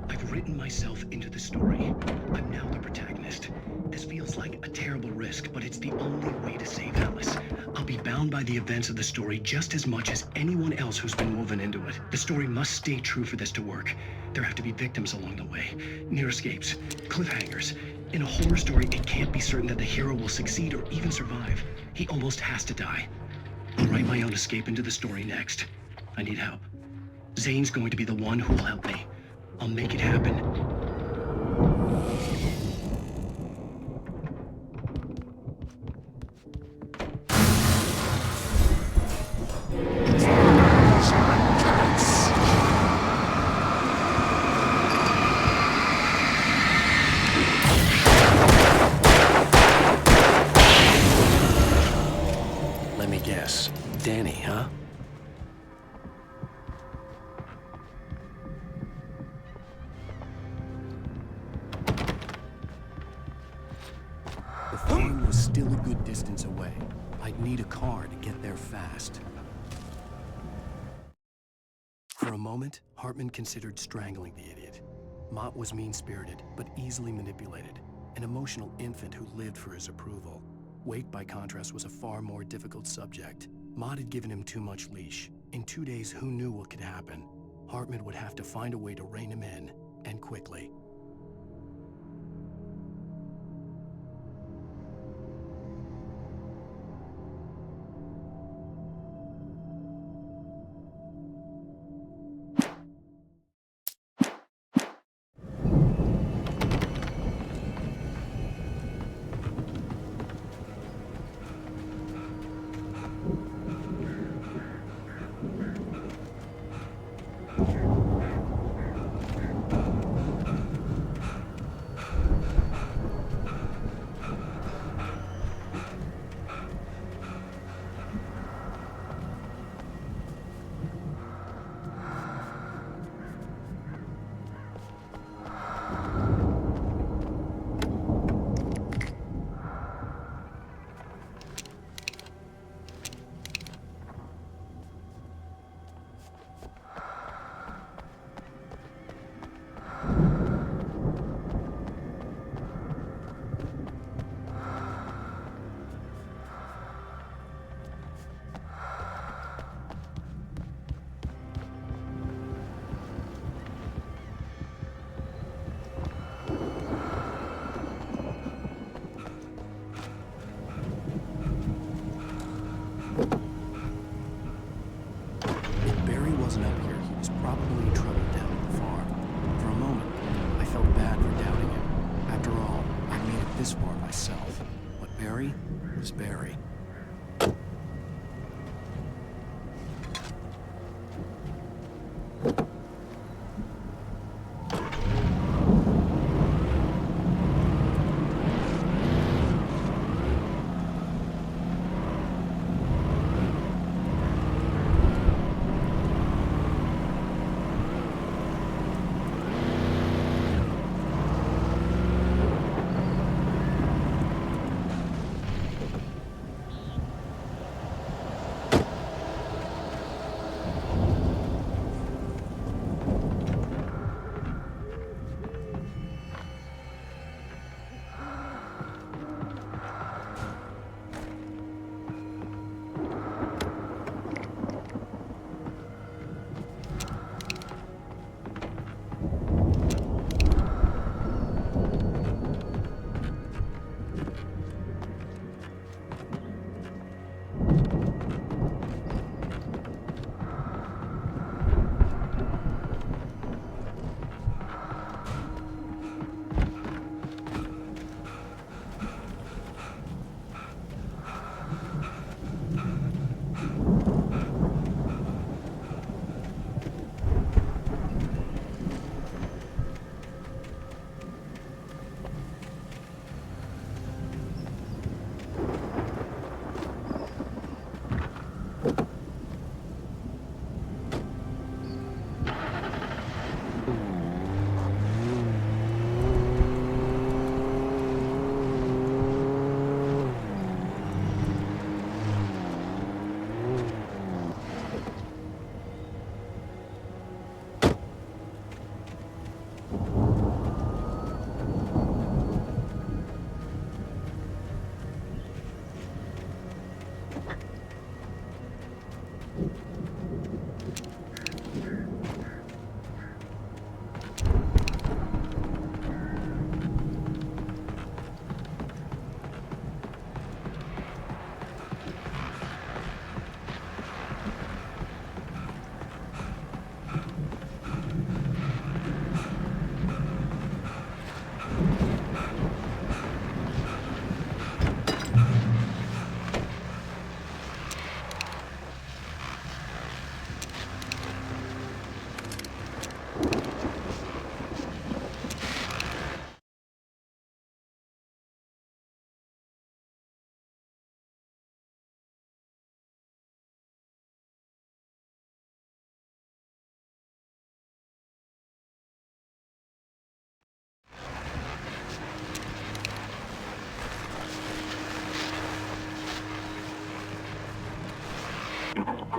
I've written myself into the story. I'm now the protagonist. This feels like a terrible risk, but it's the only way to save Alice. I'll be bound by the events of the story just as much as anyone else who's been woven into it. The story must stay true for this to work. There have to be victims along the way, near escapes, cliffhangers. In a horror story, it can't be certain that the hero will succeed or even survive. He almost has to die. I'll write my own escape into the story next. I need help. Zane's going to be the one who'll help me. I'll make it happen. Let me guess. Danny, huh? The farm was still a good distance away. I'd need a car to get there fast. For a moment, Hartman considered strangling the idiot. Mott was mean-spirited, but easily manipulated. An emotional infant who lived for his approval. Wake, by contrast, was a far more difficult subject. Mott had given him too much leash. In 2 days, who knew what could happen? Hartman would have to find a way to rein him in, and quickly. probably traveled down to the farm. For a moment, I felt bad for doubting him. After all, I made it this far myself. But Barry was Barry.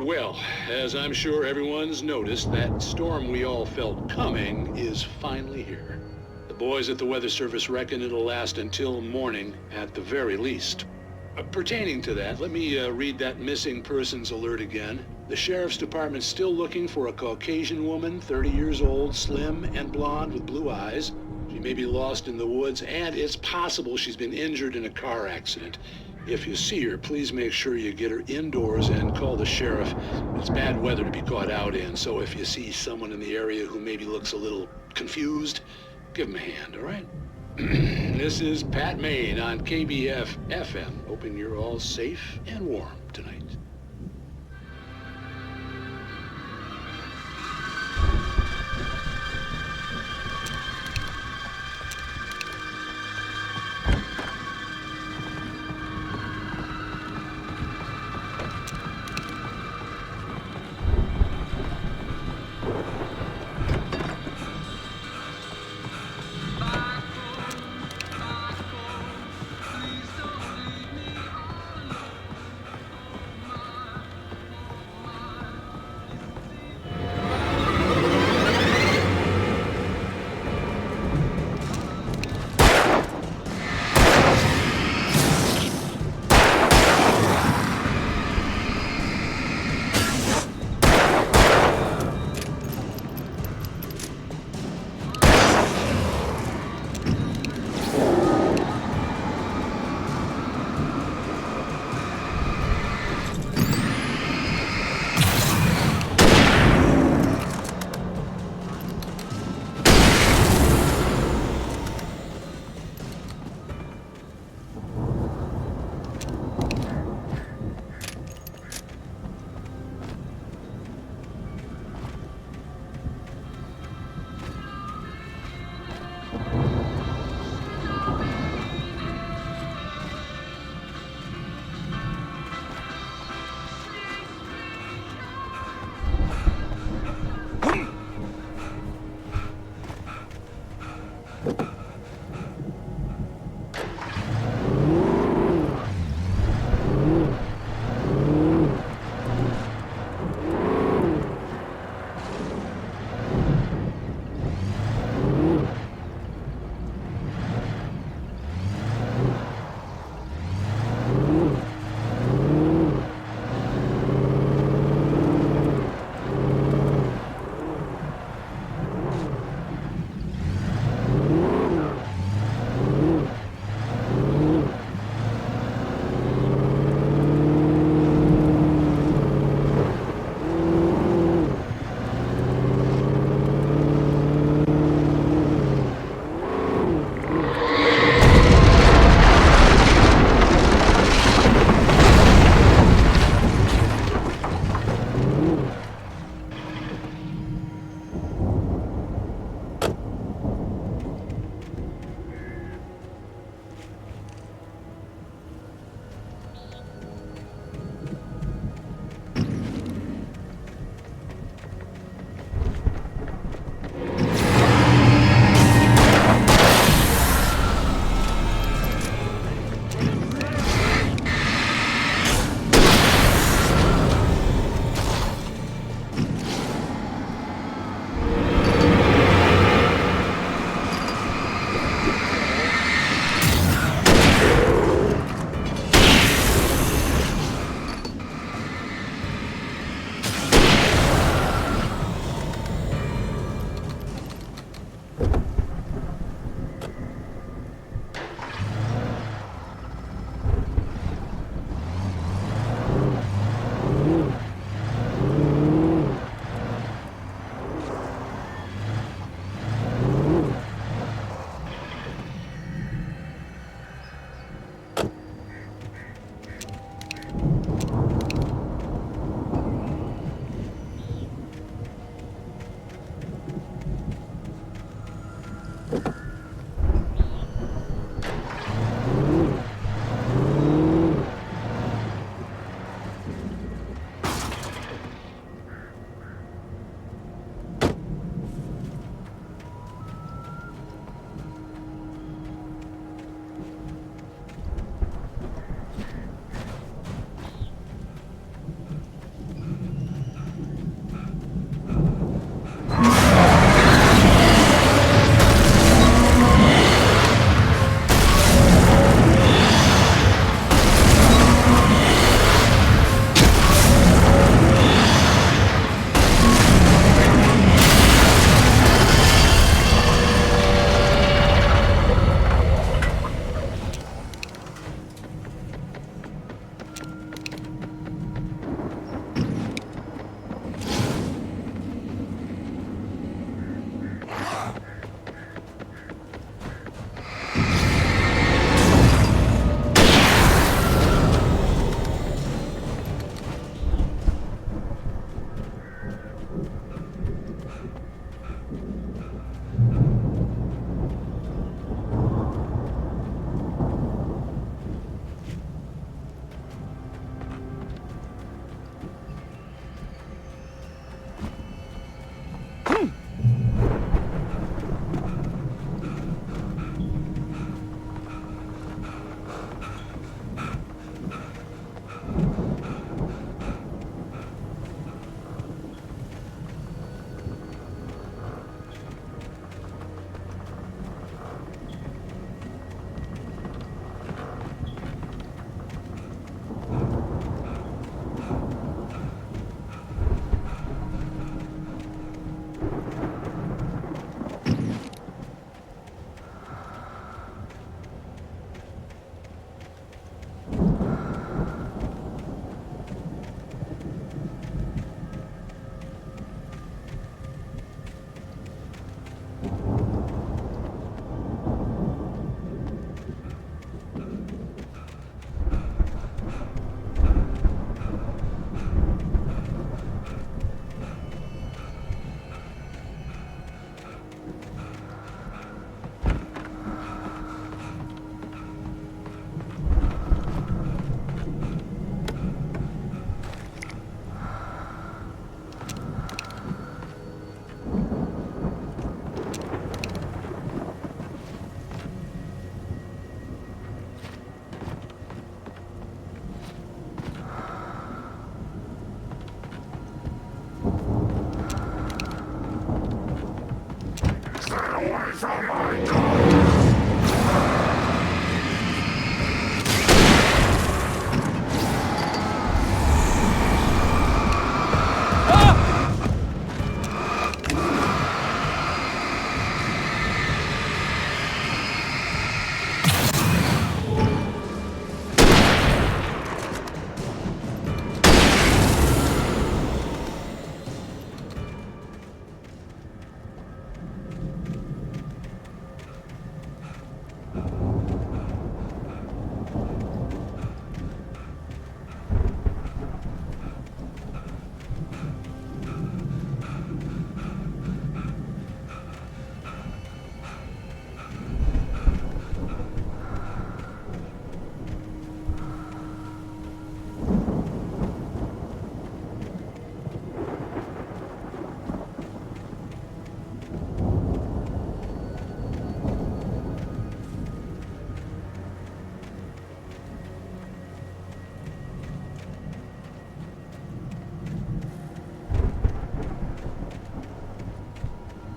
Well, as I'm sure everyone's noticed, that storm we all felt coming is finally here. The boys at the Weather Service reckon it'll last until morning at the very least. Pertaining to that, let me read that missing persons alert again. The Sheriff's Department's still looking for a Caucasian woman, 30 years old, slim and blonde with blue eyes. She may be lost in the woods, and it's possible she's been injured in a car accident. If you see her, please make sure you get her indoors and call the sheriff. It's bad weather to be caught out in, so if you see someone in the area who maybe looks a little confused, give them a hand, all right? This is Pat Maine on KBF FM, hoping you're all safe and warm tonight.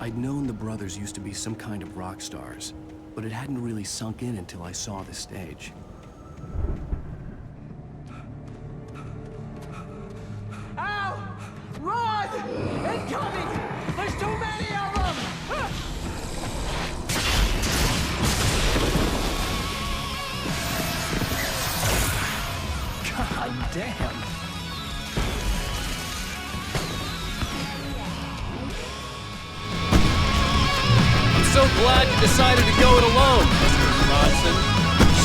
I'd known the brothers used to be some kind of rock stars, but it hadn't really sunk in until I saw the stage. Al! Run! Incoming! There's too many of them! God damn. So glad you decided to go it alone, Mr. Johnson.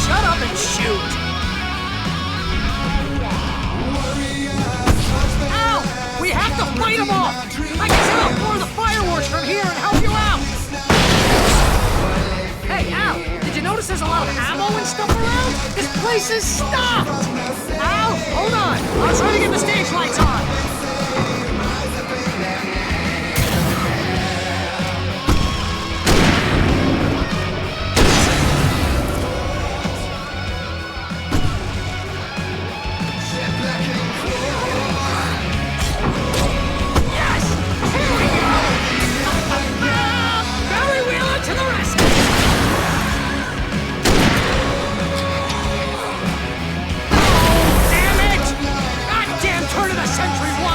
Shut up and shoot! Al! We have to fight them off! I can set off more of the fireworks from here and help you out! Hey, Al! Did you notice there's a lot of ammo and stuff around? This place is stopped! Al! Hold on! I'll try to get the stage lights on! Century 1!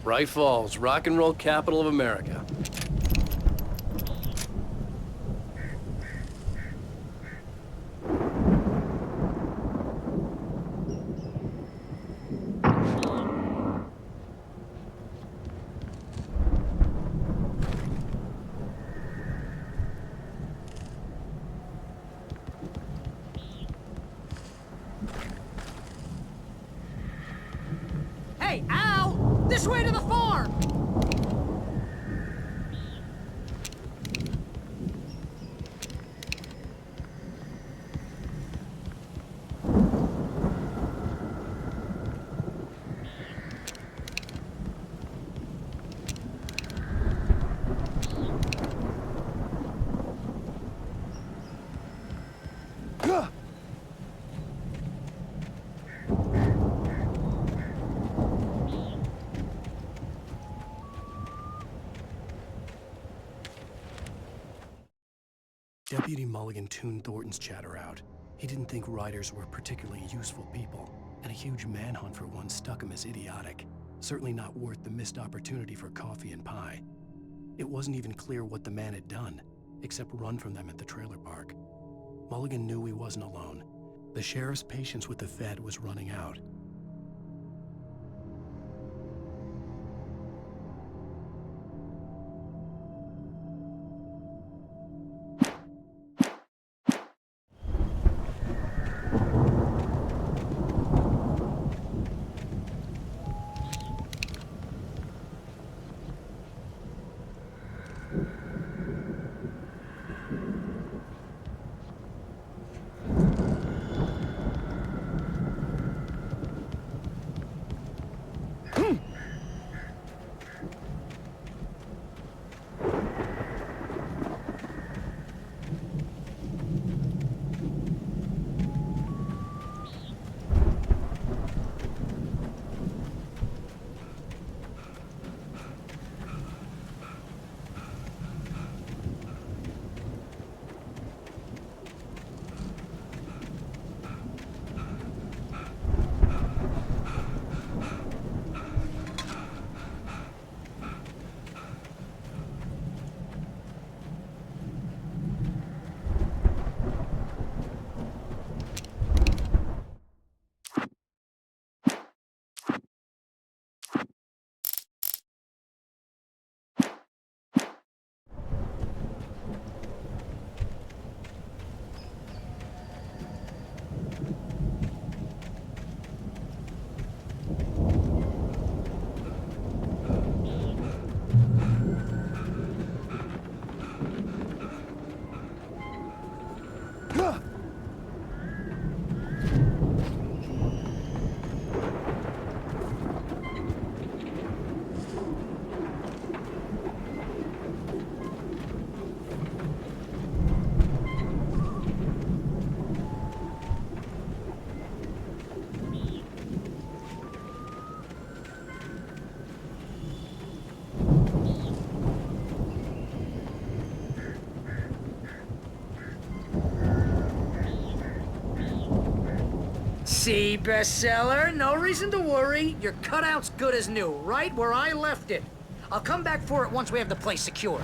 Bright Falls, rock and roll capital of America. Hey, Al! This way to the farm! Deputy Mulligan tuned Thornton's chatter out. He didn't think riders were particularly useful people, and a huge manhunt for one struck him as idiotic. Certainly not worth the missed opportunity for coffee and pie. It wasn't even clear what the man had done, except run from them at the trailer park. Mulligan knew he wasn't alone. The sheriff's patience with the Fed was running out. See, bestseller? No reason to worry. Your cutout's good as new, right where I left it. I'll come back for it once we have the place secure.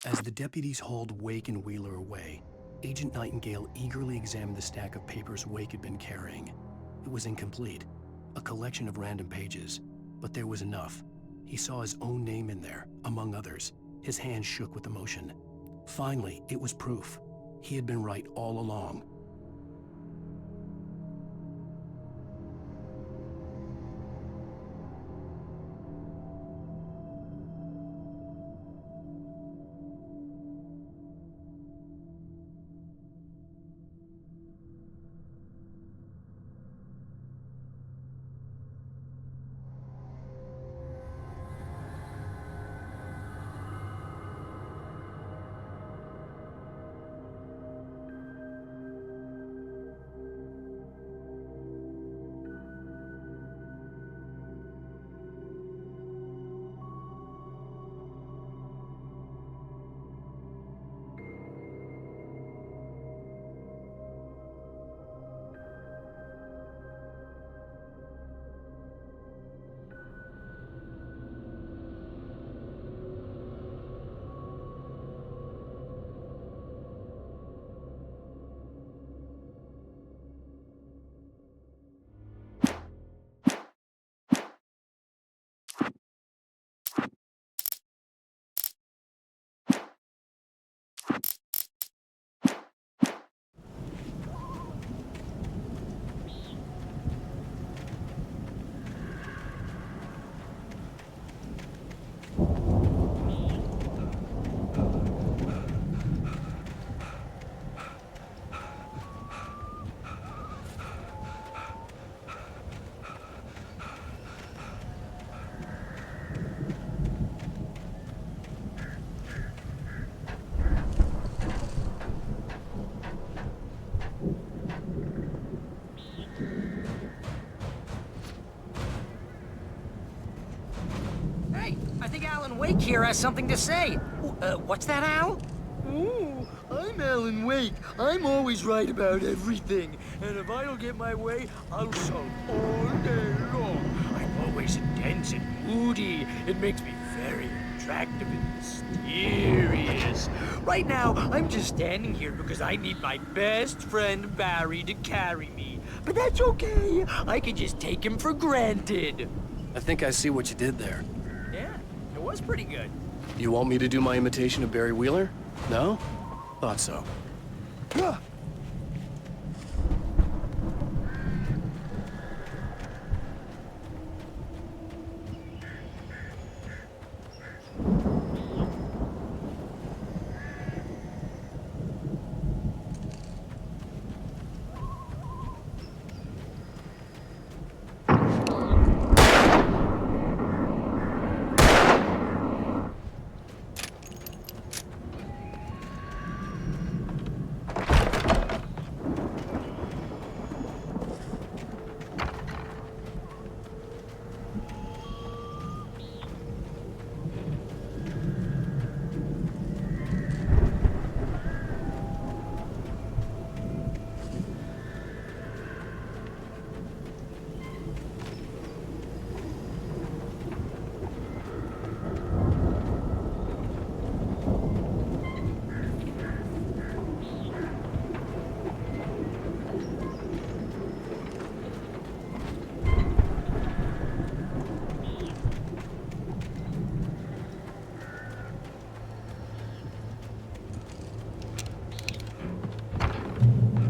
As the deputies hauled Wake and Wheeler away, Agent Nightingale eagerly examined the stack of papers Wake had been carrying. It was incomplete, a collection of random pages, but there was enough. He saw his own name in there, among others. His hand shook with emotion. Finally, it was proof. He had been right all along. Hey, I think Alan Wake here has something to say. What's that, Al? Ooh, I'm Alan Wake. I'm always right about everything. And if I don't get my way, I'll shout all day long. I'm always intense and moody. It makes me very attractive and mysterious. Right now, I'm just standing here because I need my best friend Barry to carry me. But that's okay. I can just take him for granted. I think I see what you did there. Yeah, it was pretty good. You want me to do my imitation of Barry Wheeler? No? Thought so.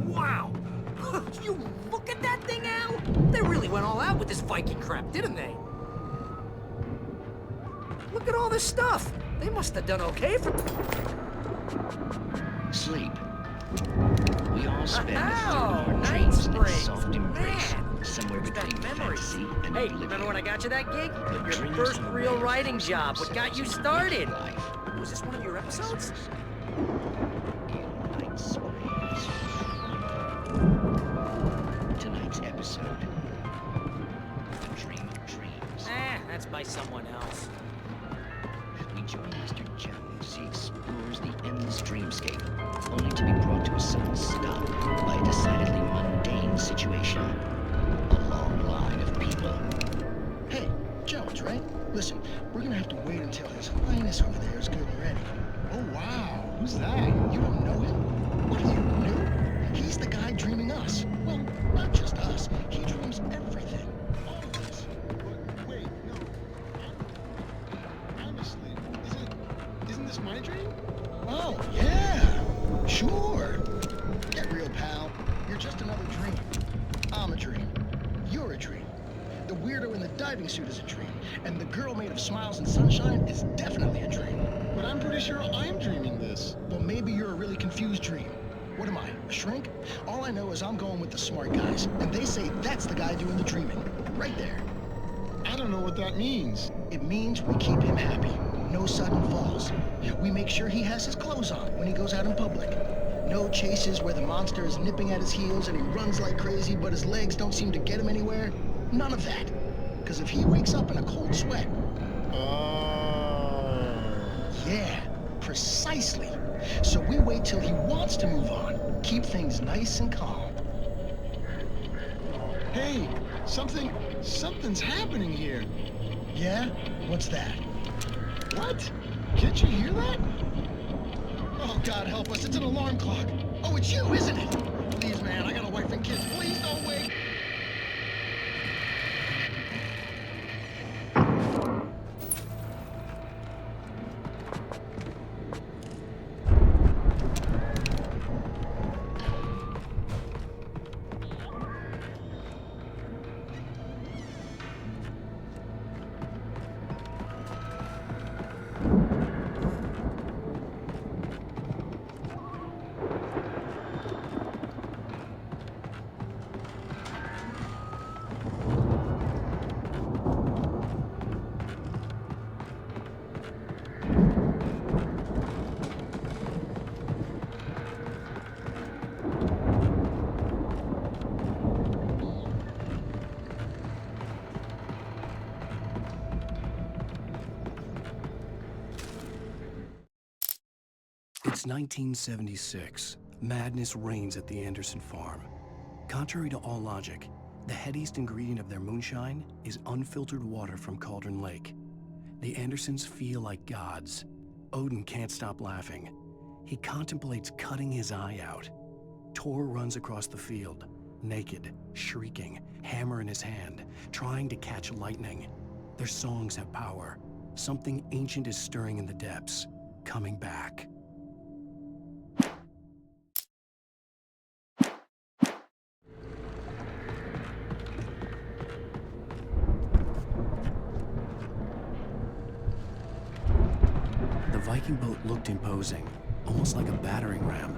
Wow! You look at that thing, Al? They really went all out with this Viking crap, didn't they? Look at all this stuff. They must have done okay for... Sleep. We all spend a third of our dreams in its soft embrace, somewhere between fantasy and Hey, oblivion. remember when I got you that gig? But Your dreams first are real ways writing to job. What got you started? Was this one of your episodes? Tonight's episode, The Dream of Dreams. That's by someone else. We join Mr. Jones. He explores the endless dreamscape, only to be brought to a sudden stop by a decidedly mundane situation. A long line of people. Hey, Jones, right? Listen, we're gonna have to wait until His Highness over there is good and ready. Oh, wow. Who's that? You don't know him? What, are you new? He's the guy dreaming us. Well, not just us. He dreams everything. All of us. But wait, no. I'm asleep. Isn't this my dream? Oh, yeah. Sure. Get real, pal. You're just another dream. I'm a dream. You're a dream. The weirdo in the diving suit is a dream. And the girl made of smiles and sunshine is definitely a dream. But I'm pretty sure I'm dreaming this. Well, maybe you're a really confused dream. What am I, a shrink? All I know is I'm going with the smart guys. And they say that's the guy doing the dreaming. Right there. I don't know what that means. It means we keep him happy. No sudden falls. We make sure he has his clothes on when he goes out in public. No chases where the monster is nipping at his heels and he runs like crazy, but his legs don't seem to get him anywhere. None of that. Because if he wakes up in a cold sweat... Yeah, precisely. So we wait till he wants to move on. Keep things nice and calm. Hey, something's happening here. Yeah? What's that? What? Can't you hear that? Oh, God help us, it's an alarm clock. Oh, it's you, isn't it? Please, man, I got a wife and kids. Please don't wake... It's 1976. Madness reigns at the Anderson farm. Contrary to all logic, the headiest ingredient of their moonshine is unfiltered water from Cauldron Lake. The Andersons feel like gods. Odin can't stop laughing. He contemplates cutting his eye out. Tor runs across the field, naked, shrieking, hammer in his hand, trying to catch lightning. Their songs have power. Something ancient is stirring in the depths, coming back. The Viking boat looked imposing, almost like a battering ram.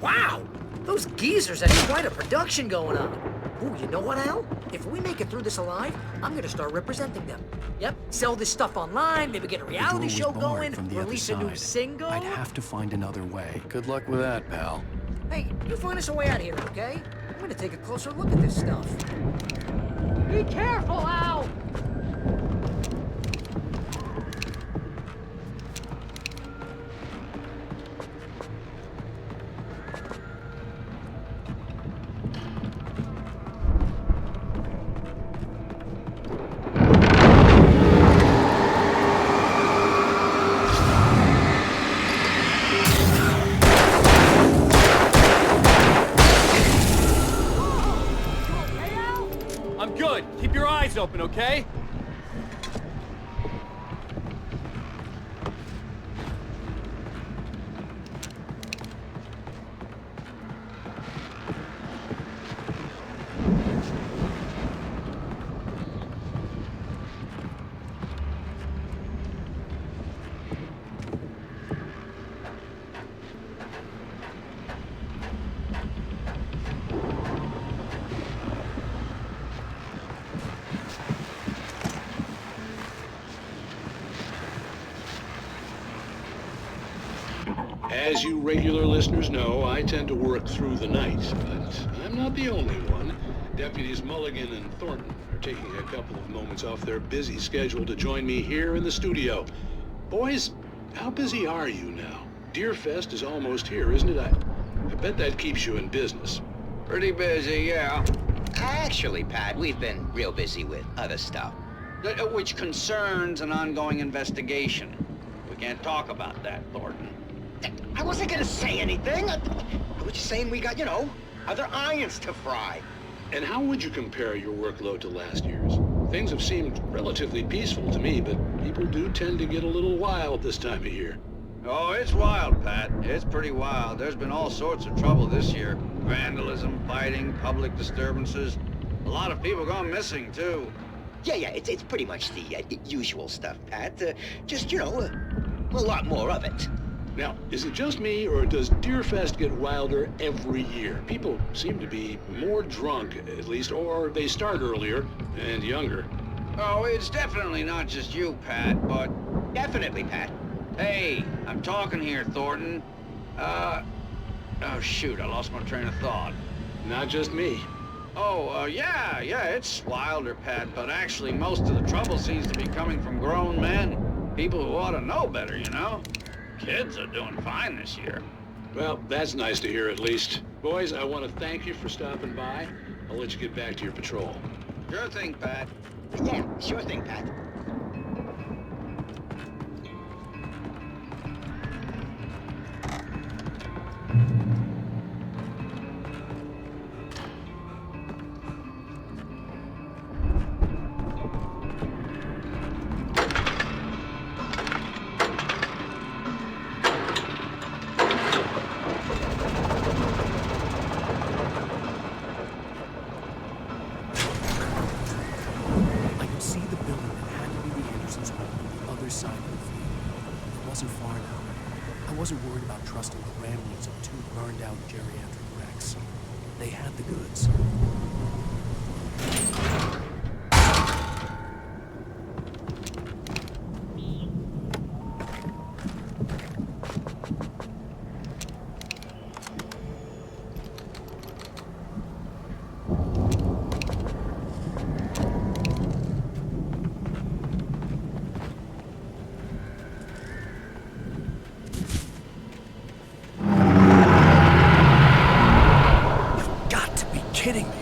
Wow! Those geezers have quite a production going on. Ooh, you know what, Al? If we make it through this alive, I'm gonna start representing them. Yep, sell this stuff online, maybe get a reality show going, release a new single. I'd have to find another way. Good luck with that, pal. Hey, you find us a way out of here, okay? I'm gonna take a closer look at this stuff. Be careful, Al! I'm good. Keep your eyes open, okay? As you regular listeners know, I tend to work through the night, but I'm not the only one. Deputies Mulligan and Thornton are taking a couple of moments off their busy schedule to join me here in the studio. Boys, how busy are you now? Deerfest is almost here, isn't it? I bet that keeps you in business. Pretty busy, yeah. Actually, Pat, we've been real busy with other stuff, which concerns an ongoing investigation. We can't talk about that, Thornton. I wasn't gonna say anything. I was just saying we got, you know, other irons to fry. And how would you compare your workload to last year's? Things have seemed relatively peaceful to me, but people do tend to get a little wild this time of year. Oh, it's wild, Pat. It's pretty wild. There's been all sorts of trouble this year. Vandalism, fighting, public disturbances. A lot of people gone missing, too. Yeah, it's pretty much the usual stuff, Pat. Just, you know, a lot more of it. Now, is it just me, or does Deerfest get wilder every year? People seem to be more drunk, at least, or they start earlier and younger. Oh, it's definitely not just you, Pat, but... Definitely, Pat. Hey, I'm talking here, Thornton. Oh, shoot, I lost my train of thought. Not just me. Oh, yeah, it's wilder, Pat, but actually most of the trouble seems to be coming from grown men. People who ought to know better, you know? Kids are doing fine this year. Well, that's nice to hear at least. Boys, I want to thank you for stopping by. I'll let you get back to your patrol. Sure thing, Pat. Yeah, sure thing, Pat. Kidding me.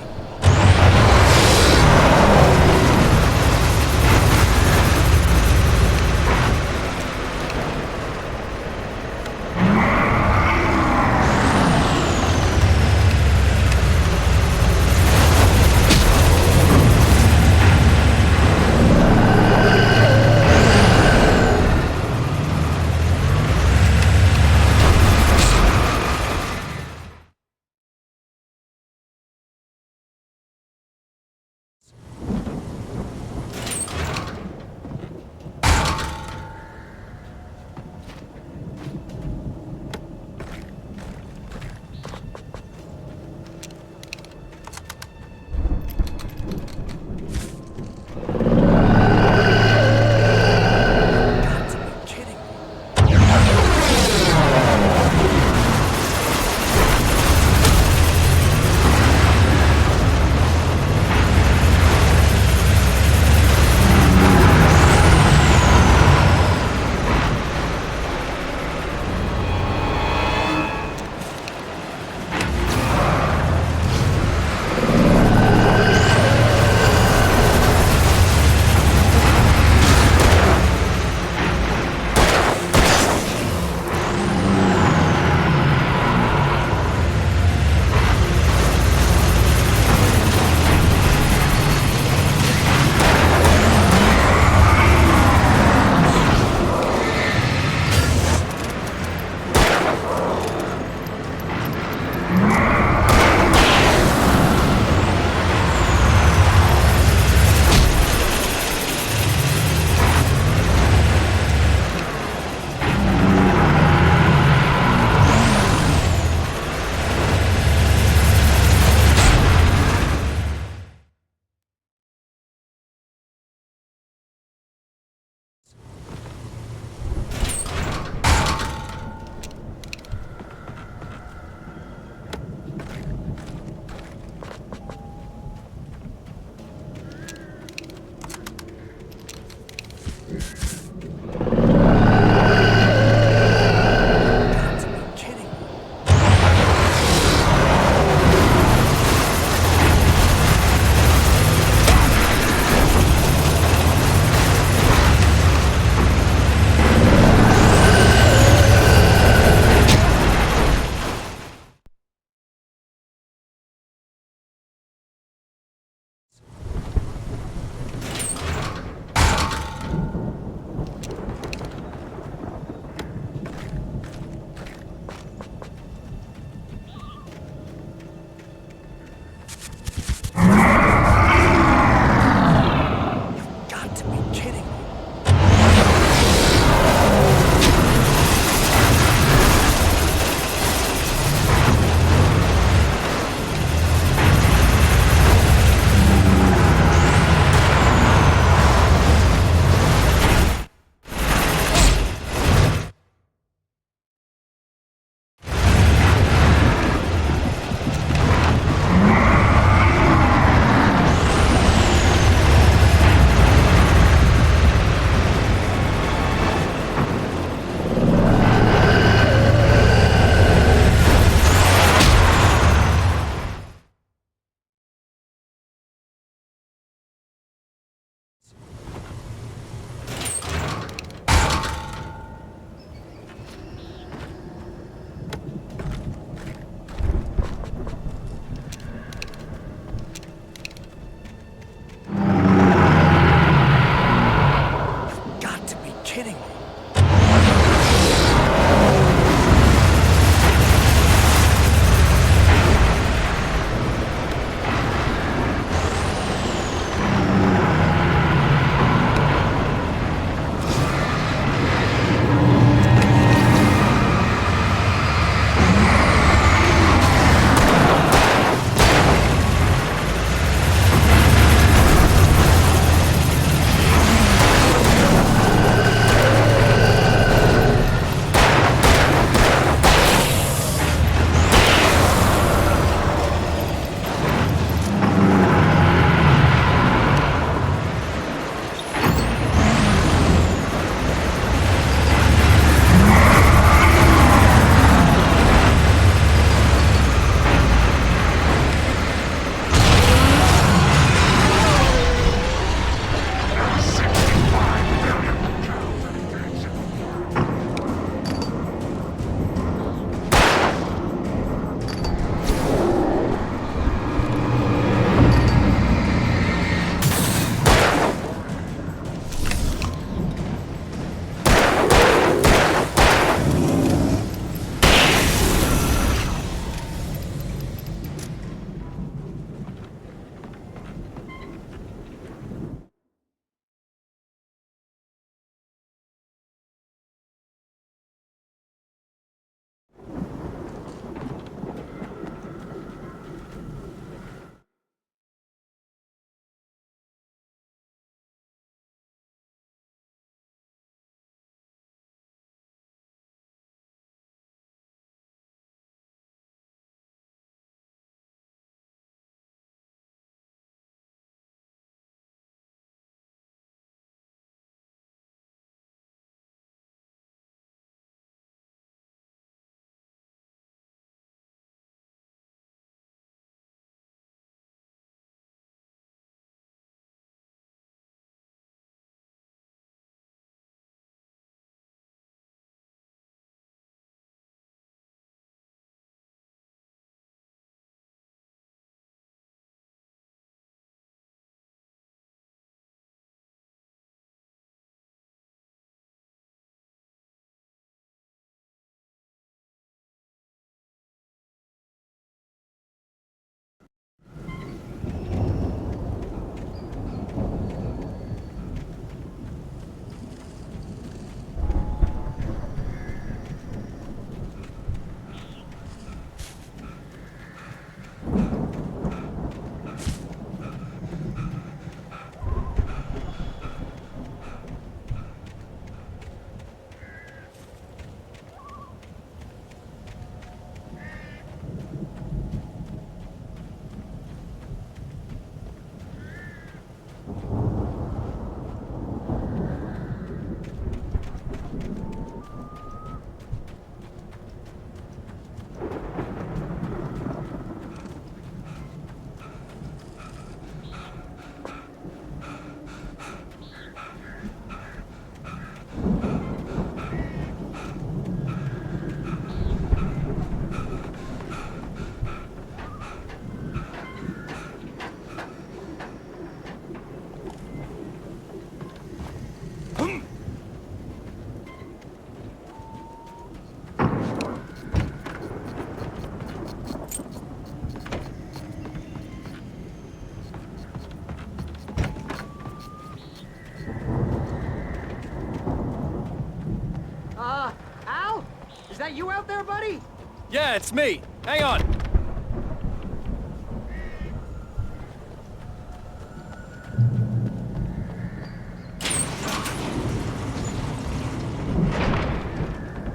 Yeah, it's me. Hang on.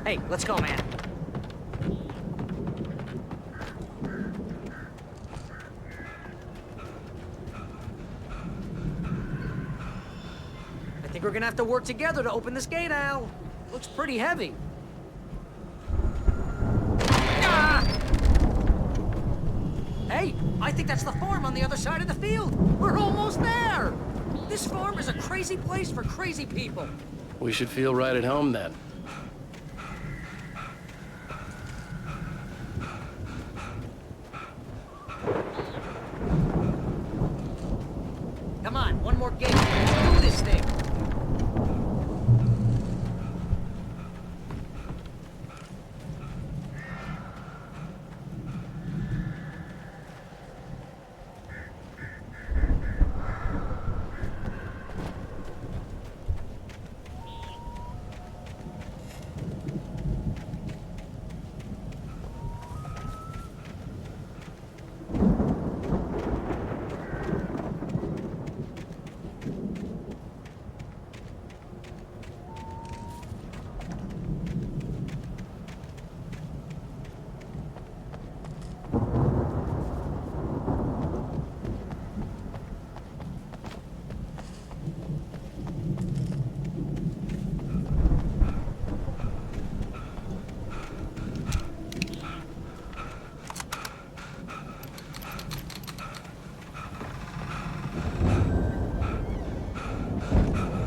Hey, let's go, man. I think we're gonna have to work together to open this gate, Al. Looks pretty heavy. Ah! Hey, I think that's the farm on the other side of the field. We're almost there. This farm is a crazy place for crazy people. We should feel right at home then. Come on, one more gate. Let's do this thing.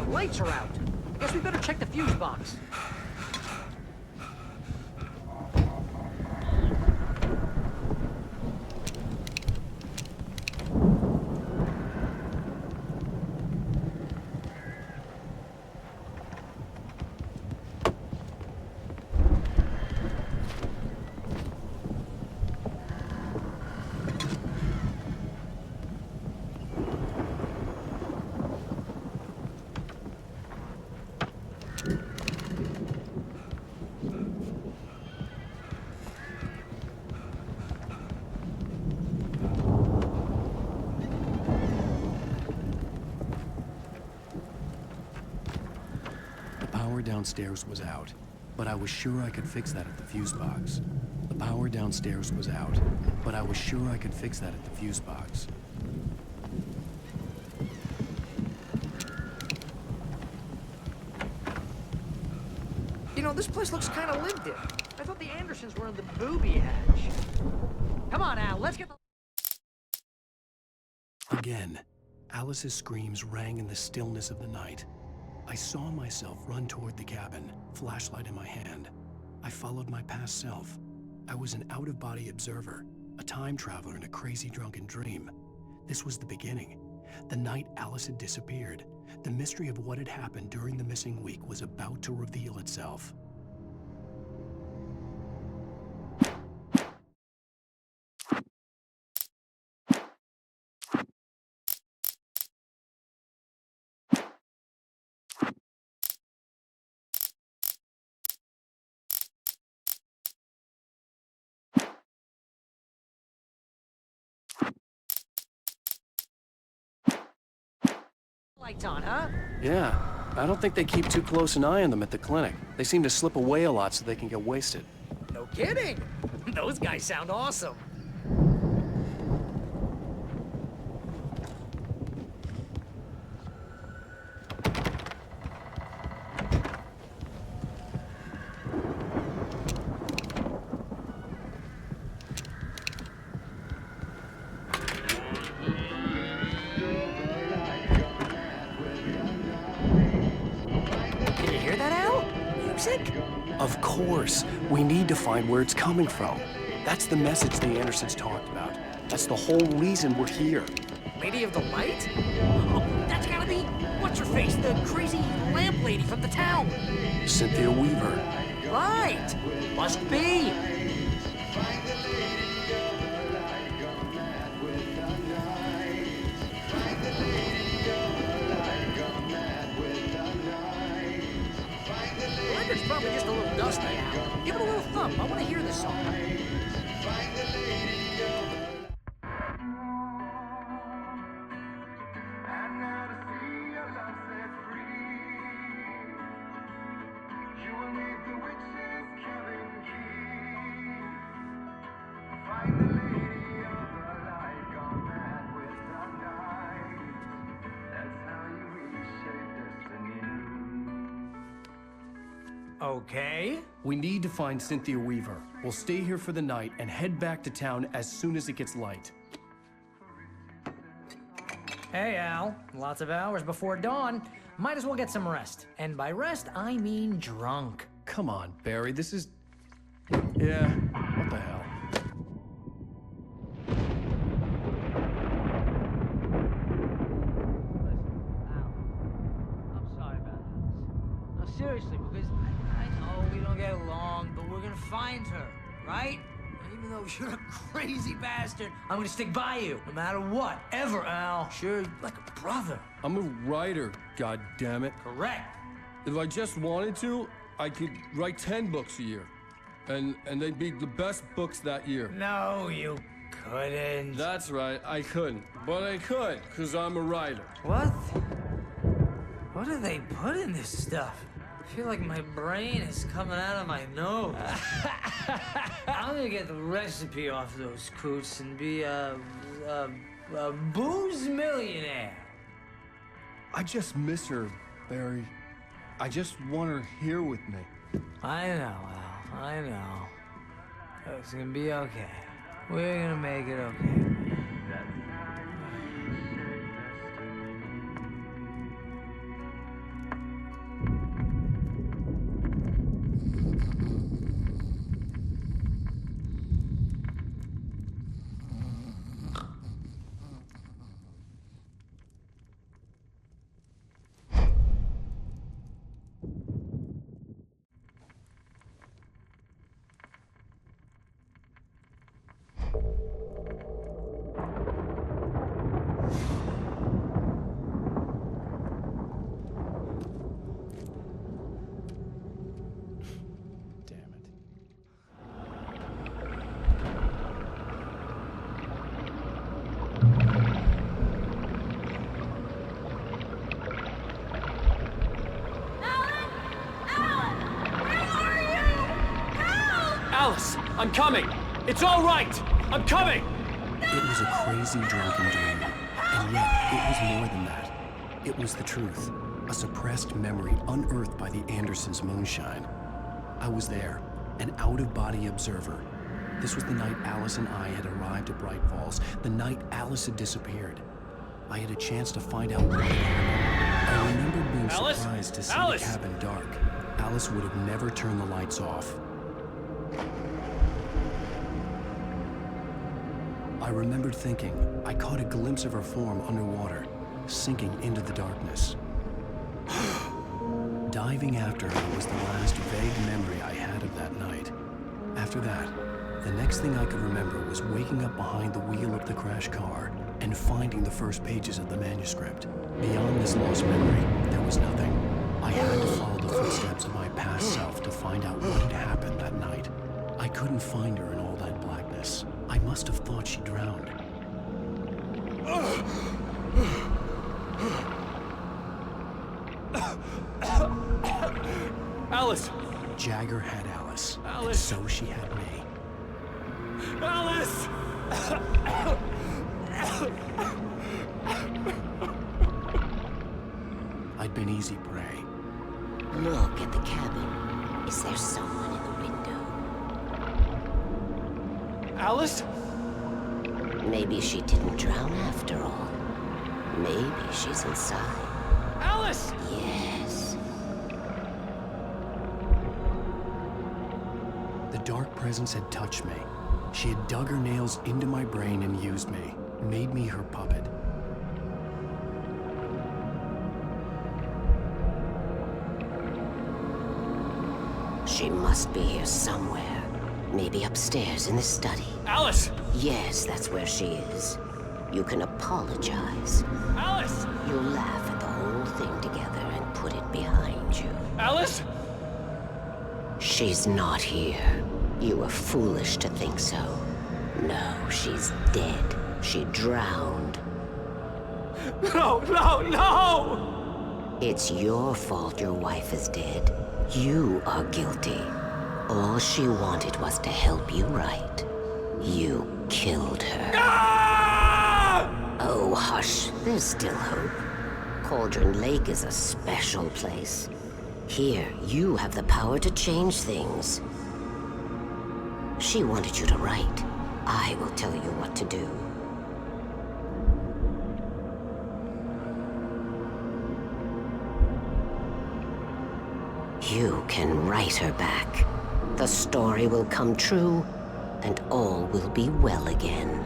Lights are out. Guess we better check the fuse box. The power downstairs was out, but I was sure I could fix that at the fuse box. The power downstairs was out, but I was sure I could fix that at the fuse box. You know, this place looks kind of lived in. I thought the Andersons were in the booby hatch. Come on, Al, let's get the... Again, Alice's screams rang in the stillness of the night. I saw myself run toward the cabin, flashlight in my hand. I followed my past self. I was an out-of-body observer, a time traveler in a crazy drunken dream. This was the beginning. The night Alice had disappeared. The mystery of what had happened during the missing week was about to reveal itself. Lights on, huh? Yeah, I don't think they keep too close an eye on them at the clinic. They seem to slip away a lot so they can get wasted. No kidding. Those guys sound awesome. Can you hear that, Al? Music? Of course. We need to find where it's coming from. That's the message the Andersons talked about. That's the whole reason we're here. Lady of the Light? Oh, that's gotta be... What's-her-face? The crazy lamp lady from the town. Cynthia Weaver. Right. Must be. The record's probably just a little dusty, Al. Give it a little thump. I want to hear this song. Okay. We need to find Cynthia Weaver. We'll stay here for the night and head back to town as soon as it gets light. Hey, Al. Lots of hours before dawn. Might as well get some rest. And by rest, I mean drunk. Come on, Barry, this is... Yeah, what the hell? Seriously, because I know we don't get along, but we're gonna find her, right? And even though you're a crazy bastard, I'm gonna stick by you, no matter what, ever, Al. Sure, like a brother. I'm a writer, goddammit. Correct. If I just wanted to, I could write 10 books a year. And they'd be the best books that year. No, you couldn't. That's right, I couldn't. But I could, because I'm a writer. What? What do they put in this stuff? I feel like my brain is coming out of my nose. I'm gonna get the recipe off those coots and be a booze millionaire. I just miss her, Barry. I just want her here with me. I know, Al. I know. It's gonna be okay. We're gonna make it okay. Alice, I'm coming! It's all right! I'm coming! It was a crazy, drunken dream. And yet, it was more than that. It was the truth. A suppressed memory unearthed by the Andersons' moonshine. I was there, an out-of-body observer. This was the night Alice and I had arrived at Bright Falls, the night Alice had disappeared. I had a chance to find out what had happened. I remembered being surprised to see the cabin dark. Alice would have never turned the lights off. I remembered thinking I caught a glimpse of her form underwater, sinking into the darkness. Diving after her was the last vague memory I had of that night. After that, the next thing I could remember was waking up behind the wheel of the crashed car and finding the first pages of the manuscript. Beyond this lost memory, there was nothing. I had to follow the footsteps of my past self to find out what had happened that night. I couldn't find her in all that blackness. I must have thought she drowned. Alice! Jagger had Alice. Alice! And so she had me. Alice! I'd been easy prey. Look at the cabin. Is there someone in the window? Alice? Maybe she didn't drown after all. Maybe she's inside. Alice! Yes. The dark presence had touched me. She had dug her nails into my brain and used me, made me her puppet. She must be here somewhere. Maybe upstairs in the study. Alice! Yes, that's where she is. You can apologize. Alice! You'll laugh at the whole thing together and put it behind you. Alice? She's not here. You were foolish to think so. No, she's dead. She drowned. No, no, no! It's your fault your wife is dead. You are guilty. All she wanted was to help you right. You killed her. Ah! Oh, hush. There's still hope. Cauldron Lake is a special place. Here, you have the power to change things. She wanted you to write. I will tell you what to do. You can write her back. The story will come true, and all will be well again.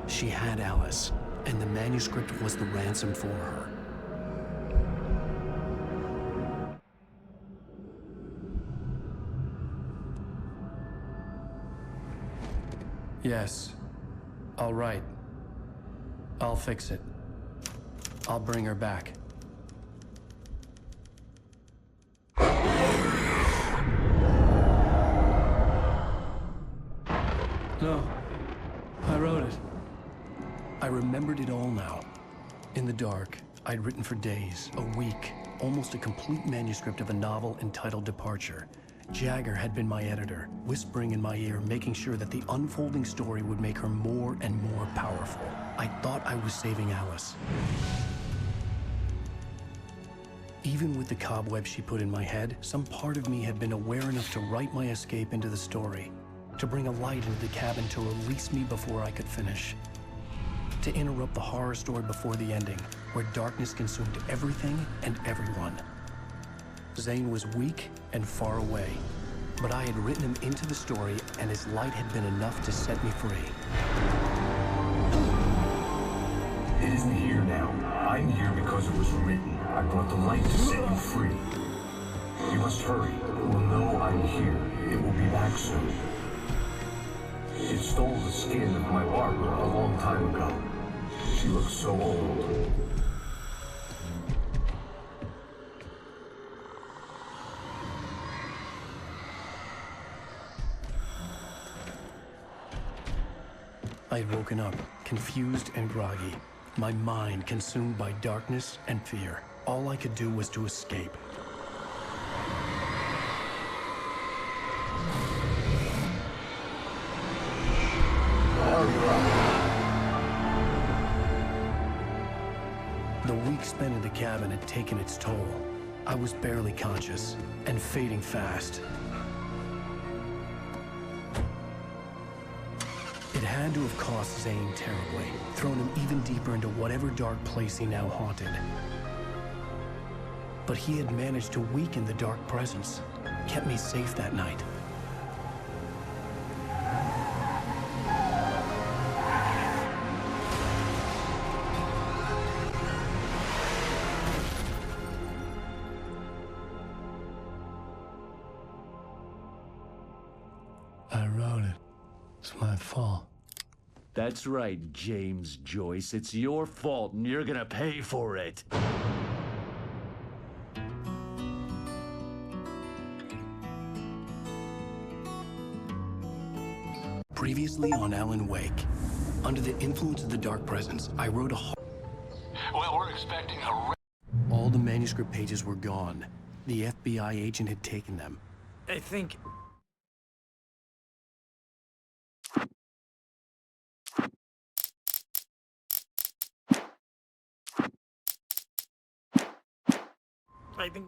She had Alice, and the manuscript was the ransom for her. Yes. All right. I'll fix it. I'll bring her back. No. I wrote it. I remembered it all now. In the dark, I'd written for days, a week, almost a complete manuscript of a novel entitled Departure. Jagger had been my editor, whispering in my ear, making sure that the unfolding story would make her more and more powerful. I thought I was saving Alice. Even with the cobwebs she put in my head, some part of me had been aware enough to write my escape into the story, to bring a light into the cabin to release me before I could finish. To interrupt the horror story before the ending, where darkness consumed everything and everyone. Zane was weak and far away, but I had written him into the story, and his light had been enough to set me free. It isn't here now. I'm here because it was written. I brought the light to set you free. You must hurry. It will know I'm here. It will be back soon. It stole the skin of my Barbara a long time ago. She looks so old. I had woken up, confused and groggy, my mind consumed by darkness and fear. All I could do was to escape. The week spent in the cabin had taken its toll. I was barely conscious, and fading fast. It had to have cost Zane terribly, thrown him even deeper into whatever dark place he now haunted. But he had managed to weaken the dark presence, kept me safe that night. I wrote it. It's my fault. That's right, James Joyce. It's your fault, and you're gonna pay for it. Previously on Alan Wake, under the influence of the dark presence, I wrote a Well, we're expecting a... All the manuscript pages were gone. The FBI agent had taken them. I think... I think